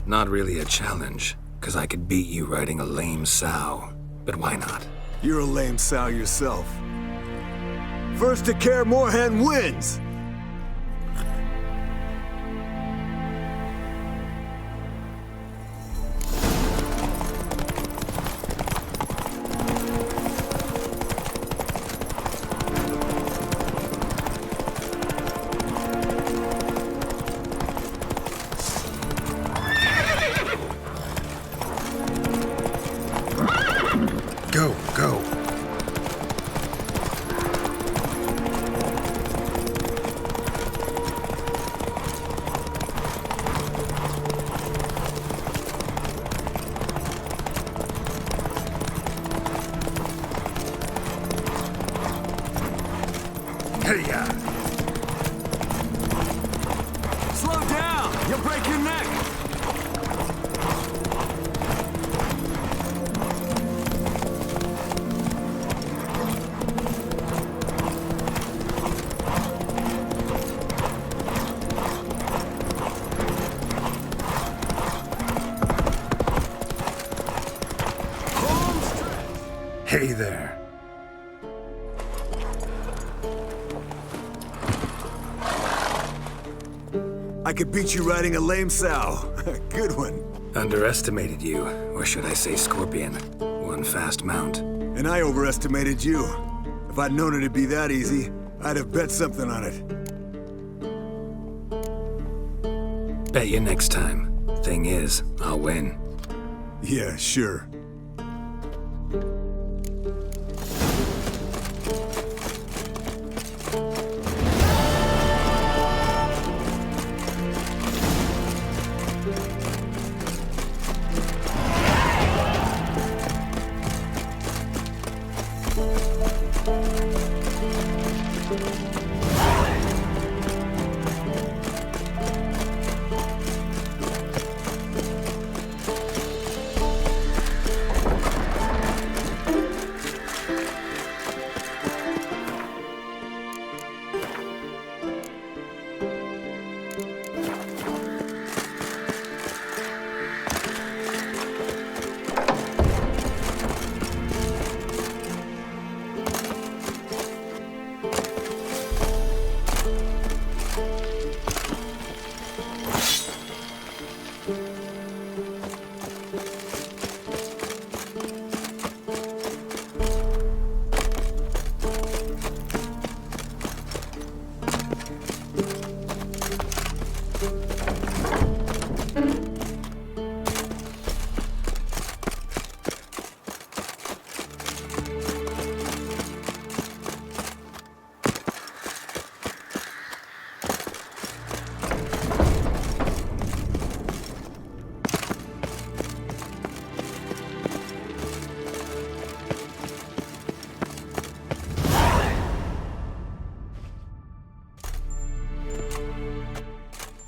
Not really a challenge, because I could beat you riding a lame sow. But why not? You're a lame sow yourself. First to Kaer Morhen wins! Go, go. Hey-ya! Slow down! You'll break your neck! Hey there. I could beat you riding a lame sow. Good one. Underestimated you, or should I say scorpion. One fast mount. And I overestimated you. If I'd known it'd be that easy, I'd have bet something on it. Bet you next time. Thing is, I'll win. Yeah, sure.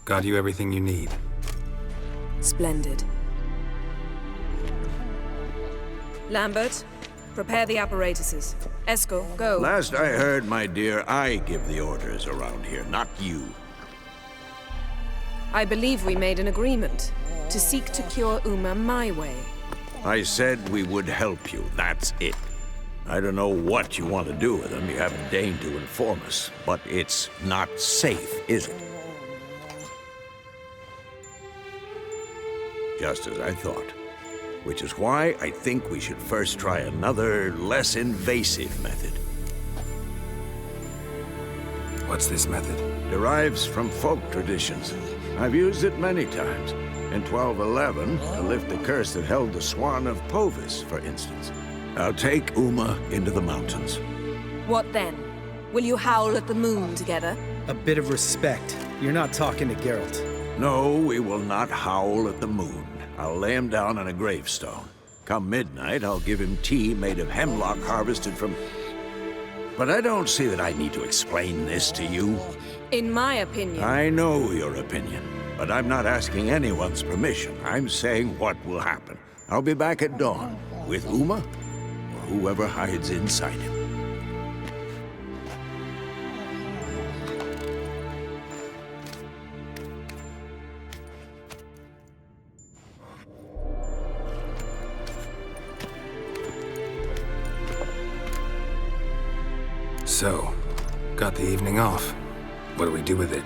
Got you everything you need. Splendid. Lambert, prepare the apparatuses. Esco, go. Last I heard, my dear, I give the orders around here, not you. I believe we made an agreement to seek to cure Uma my way. I said we would help you, that's it. I don't know what you want to do with them, you haven't deigned to inform us, but it's not safe, is it? Just as I thought. Which is why I think we should first try another, less invasive method. What's this method? Derives from folk traditions. I've used it many times. In 1211, to lift the curse that held the Swan of Povis, for instance. I'll take Uma into the mountains. What then? Will you howl at the moon together? A bit of respect. You're not talking to Geralt. No, we will not howl at the moon. I'll lay him down on a gravestone. Come midnight, I'll give him tea made of hemlock harvested from... But I don't see that I need to explain this to you. In my opinion... I know your opinion, but I'm not asking anyone's permission. I'm saying what will happen. I'll be back at dawn, with Uma, or whoever hides inside him. So, got the evening off. What do we do with it?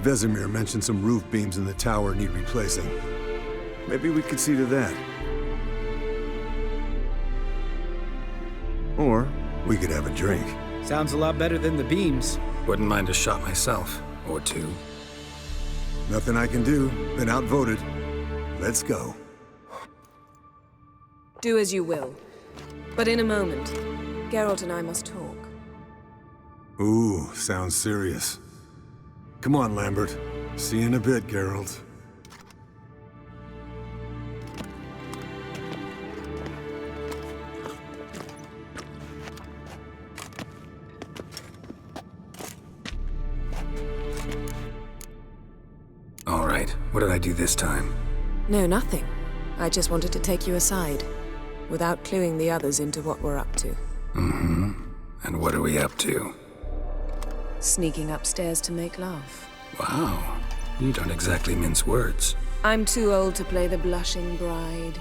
Vesemir mentioned some roof beams in the tower need replacing. Maybe we could see to that. Or we could have a drink. Sounds a lot better than the beams. Wouldn't mind a shot myself, or two. Nothing I can do. Been outvoted. Let's go. Do as you will. But in a moment, Geralt and I must talk. Ooh, sounds serious. Come on, Lambert. See you in a bit, Geralt. All right, what did I do this time? No, nothing. I just wanted to take you aside, without cluing the others into what we're up to. Mm-hmm. And what are we up to? Sneaking upstairs to make love. Wow, you don't exactly mince words. I'm too old to play the blushing bride.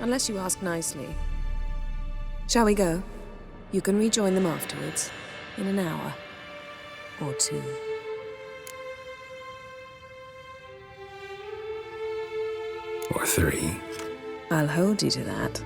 Unless you ask nicely. Shall we go? You can rejoin them afterwards, in an hour or two. Or 3. I'll hold you to that.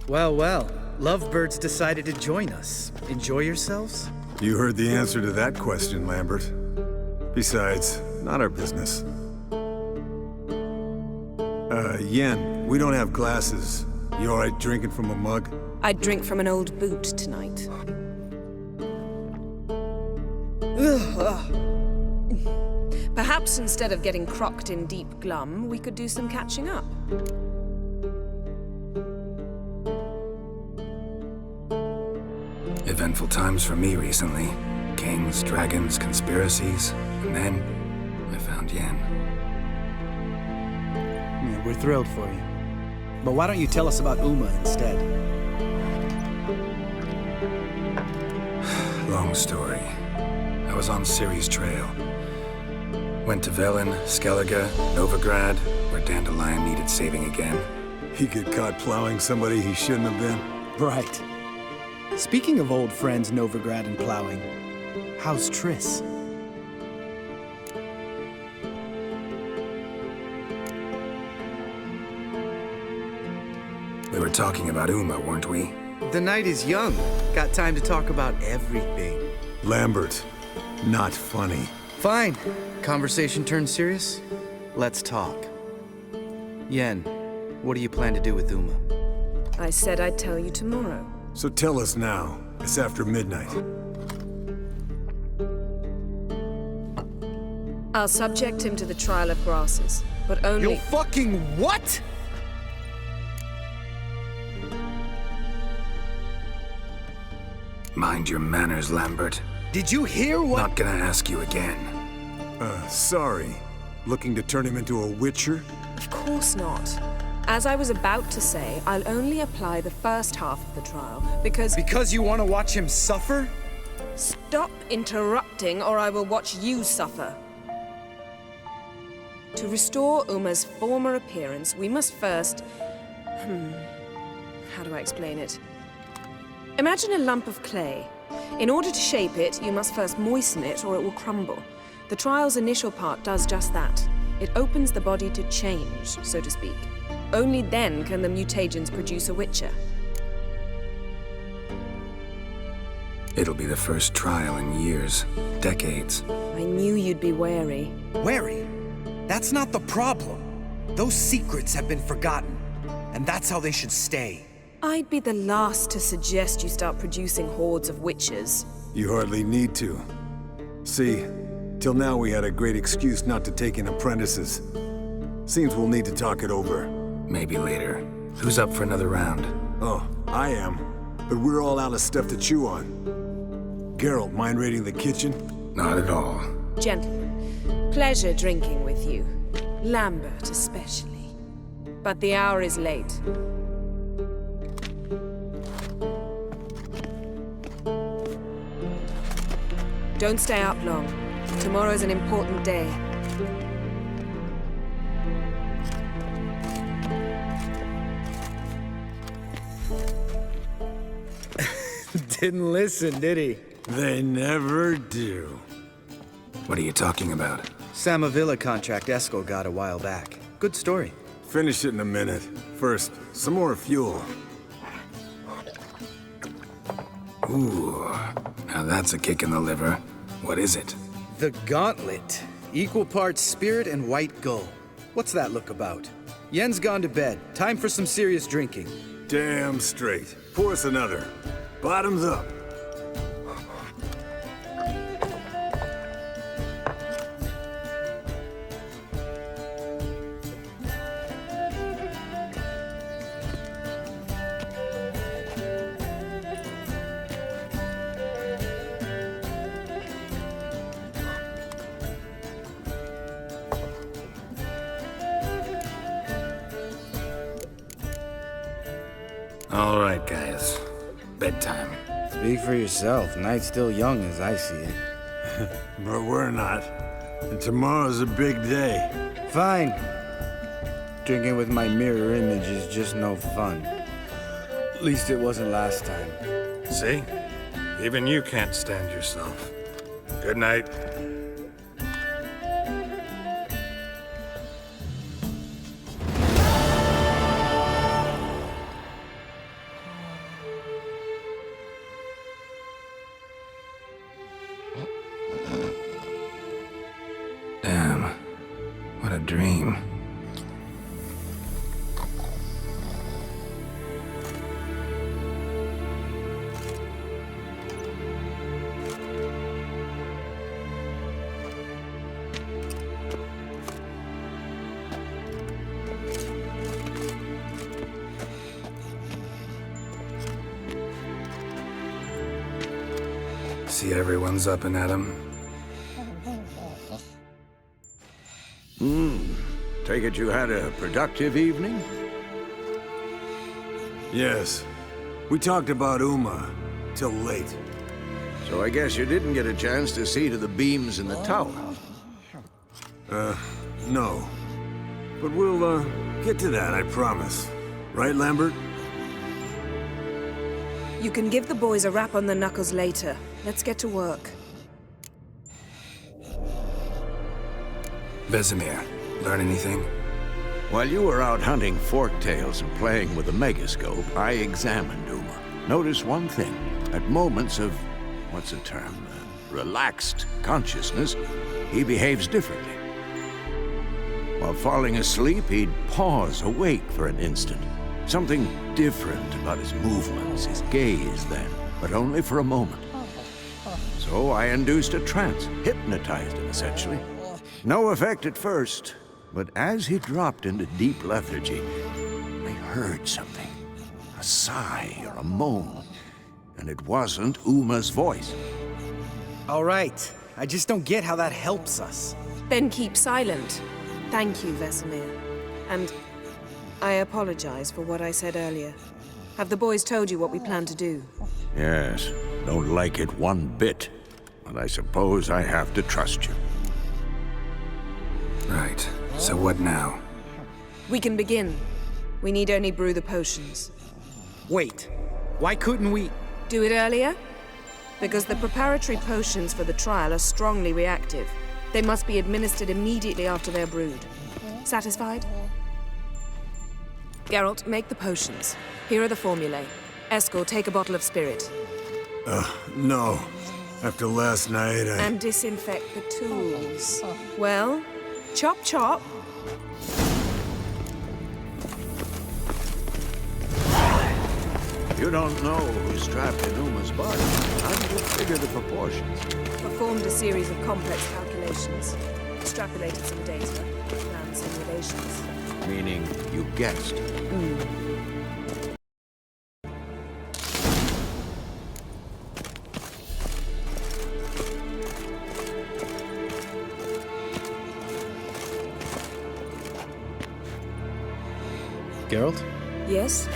Well, well. Lovebirds decided to join us. Enjoy yourselves? You heard the answer to that question, Lambert. Besides, not our business. Yen, we don't have glasses. You alright drinking from a mug? I'd drink from an old boot tonight. Perhaps instead of getting crocked in deep glum, we could do some catching up. Eventful times for me recently. Kings, dragons, conspiracies, and then I found Yen. Yeah, we're thrilled for you. But why don't you tell us about Uma instead? Long story. I was on Ciri's trail. Went to Velen, Skellige, Novigrad, where Dandelion needed saving again. He get caught plowing somebody he shouldn't have been? Right. Speaking of old friends Novigrad and plowing, how's Triss? We were talking about Uma, weren't we? The night is young. Got time to talk about everything. Lambert, not funny. Fine. Conversation turned serious? Let's talk. Yen, what do you plan to do with Uma? I said I'd tell you tomorrow. So tell us now. It's after midnight. I'll subject him to the trial of grasses, but only— You'll fucking what?! Mind your manners, Lambert. Did you hear what— Not gonna ask you again. Sorry. Looking to turn him into a witcher? Of course not. As I was about to say, I'll only apply the first half of the trial, because... Because you want to watch him suffer? Stop interrupting, or I will watch you suffer. To restore Uma's former appearance, we must first... How do I explain it? Imagine a lump of clay. In order to shape it, you must first moisten it, or it will crumble. The trial's initial part does just that. It opens the body to change, so to speak. Only then can the mutagens produce a witcher. It'll be the first trial in years, decades. I knew you'd be wary. Wary? That's not the problem. Those secrets have been forgotten, and that's how they should stay. I'd be the last to suggest you start producing hordes of witches. You hardly need to. See, till now we had a great excuse not to take in apprentices. Seems we'll need to talk it over. Maybe later. Who's up for another round? Oh, I am. But we're all out of stuff to chew on. Geralt, mind raiding the kitchen? Not at all. Gentlemen, pleasure drinking with you. Lambert especially. But the hour is late. Don't stay up long. Tomorrow's an important day. Didn't listen, did he? They never do. What are you talking about? Samavilla contract Eskel got a while back. Good story. Finish it in a minute. First, some more fuel. Ooh, now that's a kick in the liver. What is it? The Gauntlet. Equal parts spirit and white gull. What's that look about? Yen's gone to bed. Time for some serious drinking. Damn straight. Pour us another. Bottoms up. All right, guys. Bedtime. Speak for yourself. Night's still young as I see it. But we're not. And tomorrow's a big day. Fine. Drinking with my mirror image is just no fun. At least it wasn't last time. See? Even you can't stand yourself. Good night. Damn. What a dream. See everyone's up and at 'em. Take it you had a productive evening? Yes. We talked about Uma till late. So I guess you didn't get a chance to see to the beams in the tower. No. But we'll, get to that, I promise. Right, Lambert? You can give the boys a rap on the knuckles later. Let's get to work. Vesemir, learn anything? While you were out hunting forktails and playing with the megascope, I examined Uma. Notice one thing. At moments of, what's the term, relaxed consciousness, he behaves differently. While falling asleep, he'd pause awake for an instant. Something different about his movements, his gaze then, but only for a moment. So I induced a trance, hypnotized him essentially. No effect at first, but as he dropped into deep lethargy, I heard something. A sigh or a moan. And it wasn't Uma's voice. All right. I just don't get how that helps us. Then keep silent. Thank you, Vesemir. And I apologize for what I said earlier. Have the boys told you what we plan to do? Yes, don't like it one bit. But I suppose I have to trust you. Right. So what now? We can begin. We need only brew the potions. Wait. Why couldn't we... Do it earlier? Because the preparatory potions for the trial are strongly reactive. They must be administered immediately after they're brewed. Satisfied? Geralt, make the potions. Here are the formulae. Eskel, take a bottle of spirit. No. After last night, And disinfect the tools. Well, chop chop. You don't know who's strapped in Uma's body. How did you figure the proportions? Performed a series of complex calculations. Extrapolated some data. Ran simulations. Meaning you guessed. Geralt? Yes?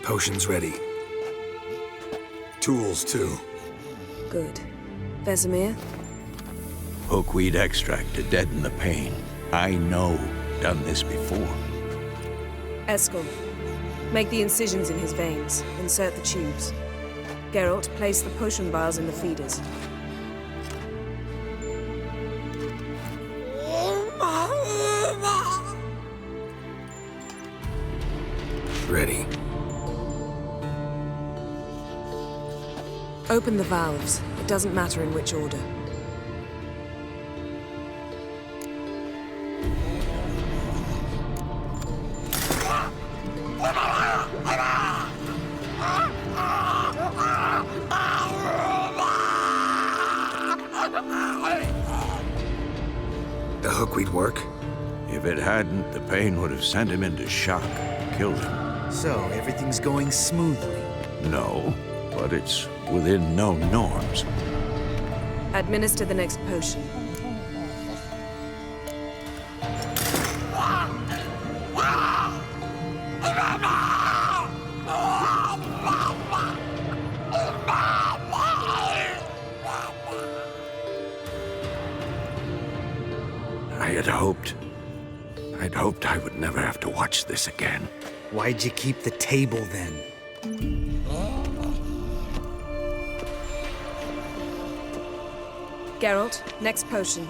Potions ready. Tools, too. Good. Vesemir? Hookweed extract to deaden the pain. I know. Done this before. Eskel, make the incisions in his veins. Insert the tubes. Geralt, place the potion vials in the feeders. Ready. Open the valves. It doesn't matter in which order. The hookweed work? If it hadn't, the pain would have sent him into shock, killed him. So, everything's going smoothly? No, but it's within known norms. Administer the next potion. I'd hoped I would never have to watch this again. Why'd you keep the table then? Geralt, next potion.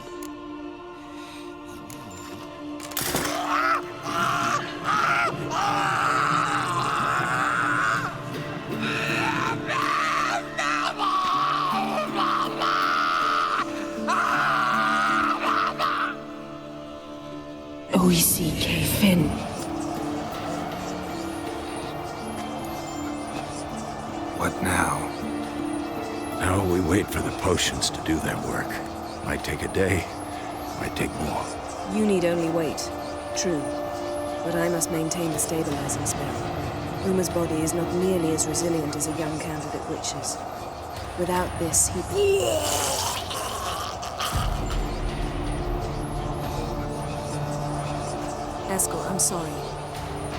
Oisi Kefen. What now? Now we wait for the potions to do their work. Might take a day, might take more. You need only wait. True. But I must maintain the stabilizing spell. Uma's body is not nearly as resilient as a young candidate witch's. Without this, he... Eskel, I'm sorry.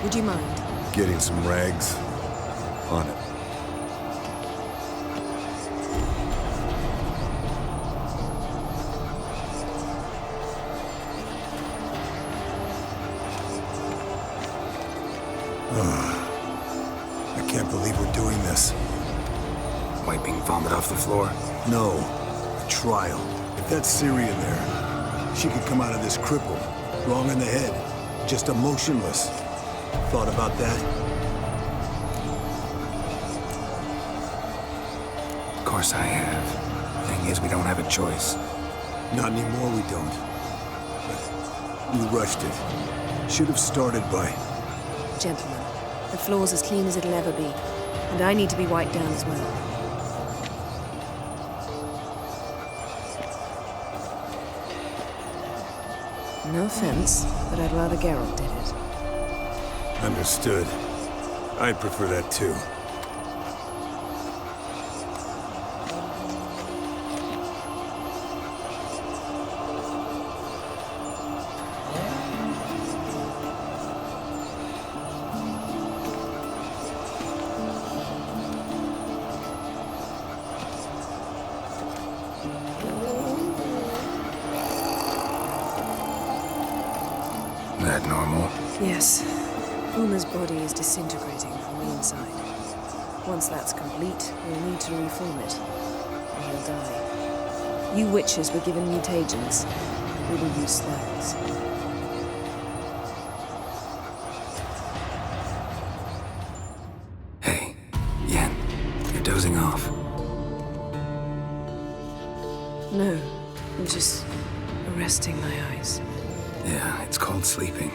Would you mind? Getting some rags. On it. I can't believe we're doing this. Wiping vomit off the floor? No. A trial. If that's Syria there, she could come out of this crippled, wrong in the head, just emotionless. Thought about that? Of course I have. Thing is, we don't have a choice. Not anymore, we don't. But we rushed it. Should have started by... Gentlemen, the floor's as clean as it'll ever be. And I need to be wiped down as well. No offense, but I'd rather Geralt did it. Understood. I'd prefer that too. That normal? Yes. Uma's body is disintegrating from the inside. Once that's complete, we'll need to reform it, or he'll die. You witches were given mutagens. We will use those. Hey, Yen, you're dozing off. No, I'm just resting my eyes. Yeah, it's called sleeping.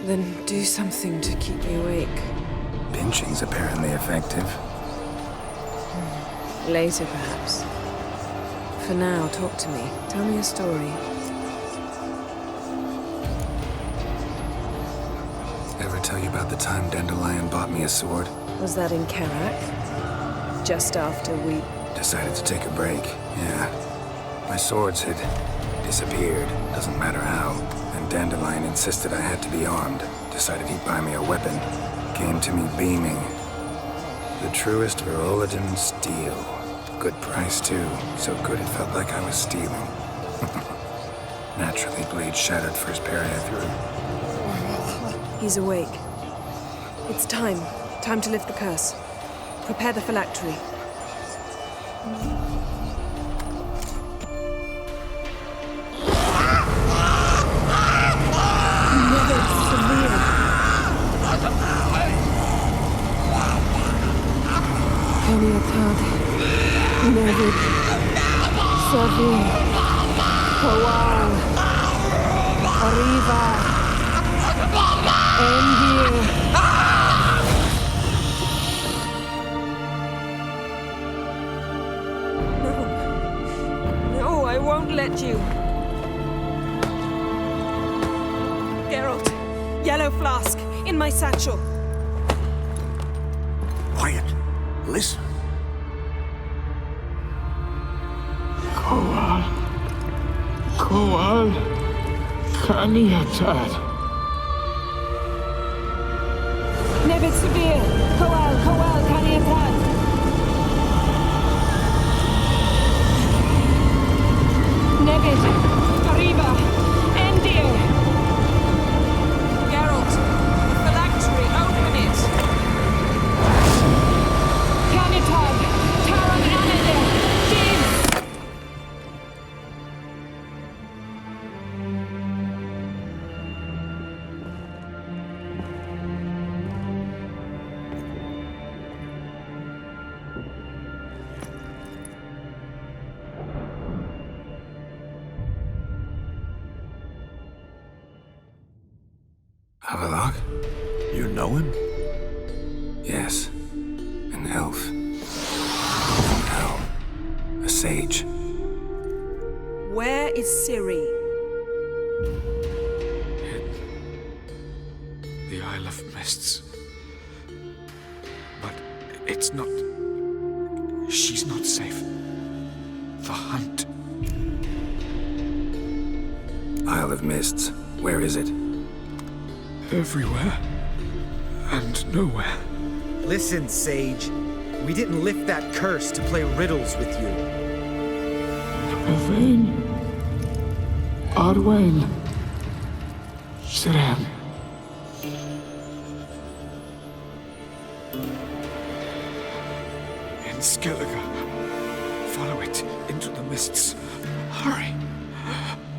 Then do something to keep me awake. Pinching's apparently effective. Later, perhaps. For now, talk to me. Tell me a story. Ever tell you about the time Dandelion bought me a sword? Was that in Karak? Just after we... Decided to take a break, yeah. My swords had disappeared, doesn't matter how. And Dandelion insisted I had to be armed. Decided he'd buy me a weapon. Came to me beaming. The truest Verolidan steel. Good price, too. So good it felt like I was stealing. Naturally, blade shattered first parry I threw. He's awake. It's time. Time to lift the curse. Prepare the phylactery. Nevid, Savin, Kowal, Arriva, Endir. No, I won't let you. Geralt, yellow flask, in my satchel. Quiet. Listen. Kowal Kaniatad. Nevid Severe, Kowal Kaniatad. Nevid, Arriba, Endir. Geralt, the phylactery, open it. Kanitad, Taran Anadin, Din. him? Yes. An elf. An elf. A sage. Where is Ciri? The Isle of Mists. But it's not... She's not safe. The hunt. Isle of Mists. Where is it? Everywhere. And nowhere. Listen, Sage. We didn't lift that curse to play riddles with you. Yvain. Arwen. Siren. In Skellige. Follow it into the mists. Hurry.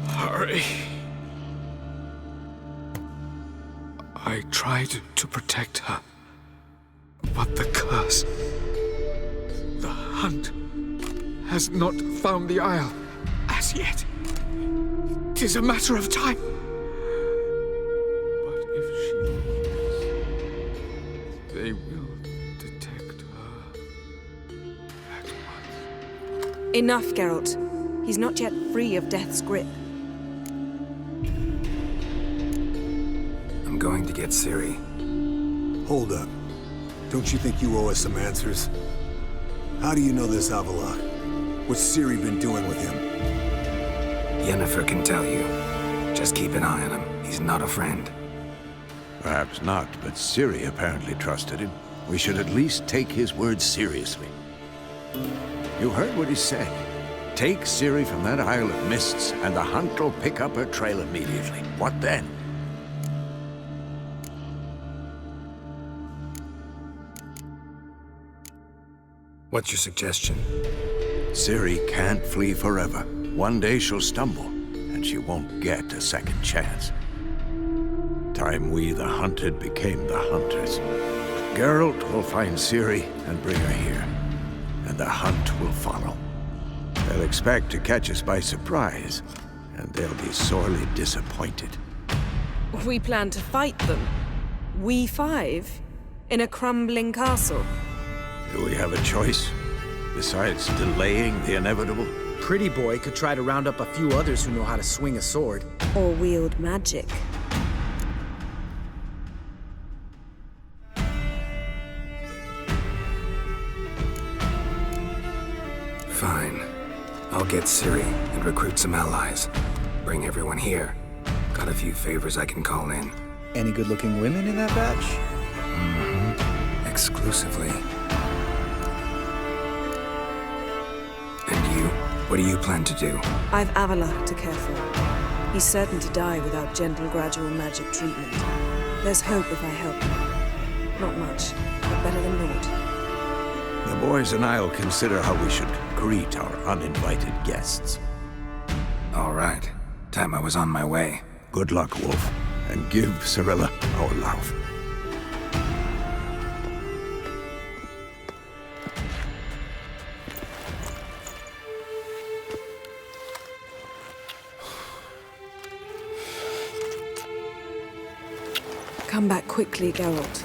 Hurry. I tried to protect her. But the curse... The hunt... has not found the Isle as yet. 'Tis a matter of time. But if she leaves, they will detect her at once. Enough, Geralt. He's not yet free of death's grip. I'm going to get Ciri. Hold up. Don't you think you owe us some answers? How do you know this Avalok? What's Ciri been doing with him? Yennefer can tell you. Just keep an eye on him. He's not a friend. Perhaps not, but Ciri apparently trusted him. We should at least take his words seriously. You heard what he said. Take Ciri from that Isle of Mists, and the hunt will pick up her trail immediately. What then? What's your suggestion? Ciri can't flee forever. One day she'll stumble, and she won't get a second chance. Time we, the hunted, became the hunters. Geralt will find Ciri and bring her here, and the hunt will follow. They'll expect to catch us by surprise, and they'll be sorely disappointed. We plan to fight them. We five? In a crumbling castle? Do we have a choice, besides delaying the inevitable? Pretty Boy could try to round up a few others who know how to swing a sword. Or wield magic. Fine. I'll get Ciri and recruit some allies. Bring everyone here. Got a few favors I can call in. Any good-looking women in that batch? Mm-hmm. Exclusively. And you? What do you plan to do? I've Avalok to care for. He's certain to die without gentle, gradual magic treatment. There's hope if I help him. Not much, but better than naught. The boys and I'll consider how we should greet our uninvited guests. All right. Time I was on my way. Good luck, Wolf, and give Cirilla our love. Come back quickly, Geralt.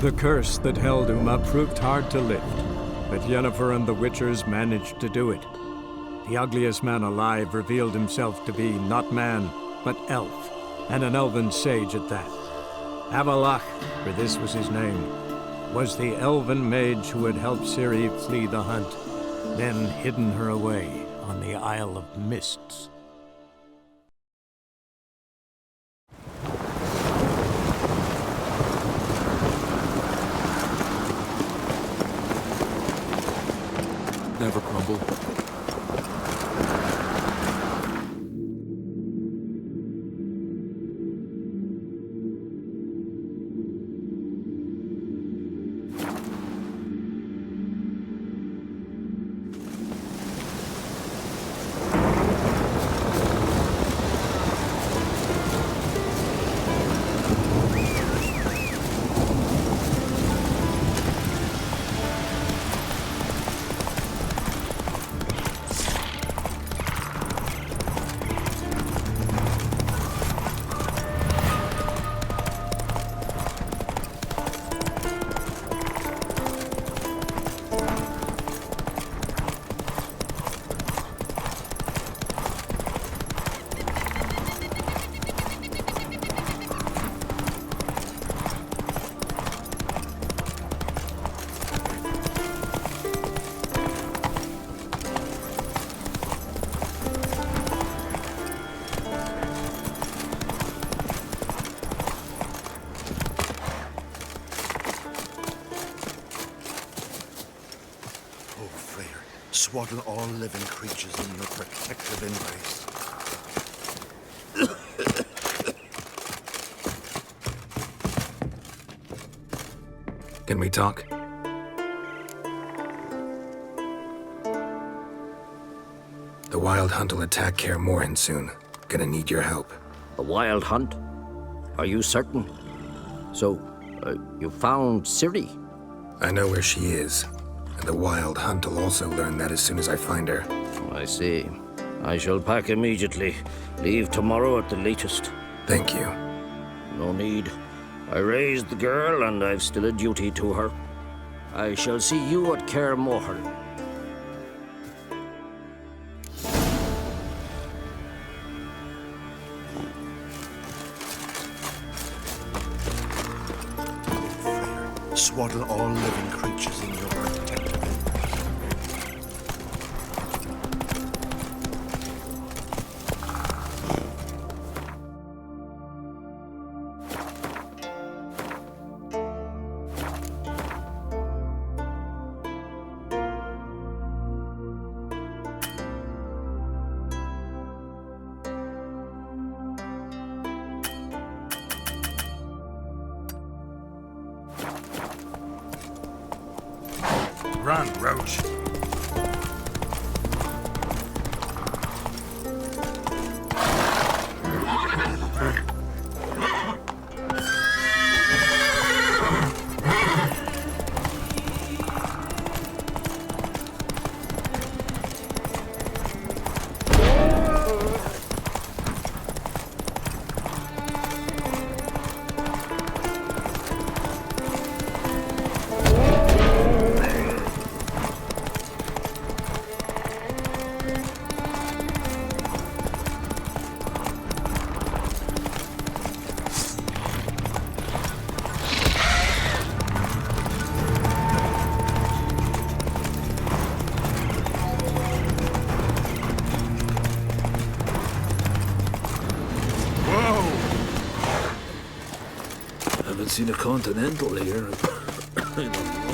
The curse that held Uma proved hard to lift, but Yennefer and the Witchers managed to do it. The ugliest man alive revealed himself to be not man, but elf, and an elven sage at that. Avalach, for this was his name, was the elven mage who had helped Ciri flee the hunt, then hidden her away on the Isle of Mists. Never crumble. Swaddle all living creatures in your protective embrace. Can we talk? The Wild Hunt will attack Kaer Morhen soon. Gonna need your help. The Wild Hunt? Are you certain? So, you found Ciri? I know where she is. And the Wild Hunt will also learn that as soon as I find her. I see. I shall pack immediately. Leave tomorrow at the latest. Thank you. No need. I raised the girl, and I've still a duty to her. I shall see you at Kaer Morhen. Swaddle all living creatures in your protective embrace. Run, Roach. Haven't seen a Continental here in a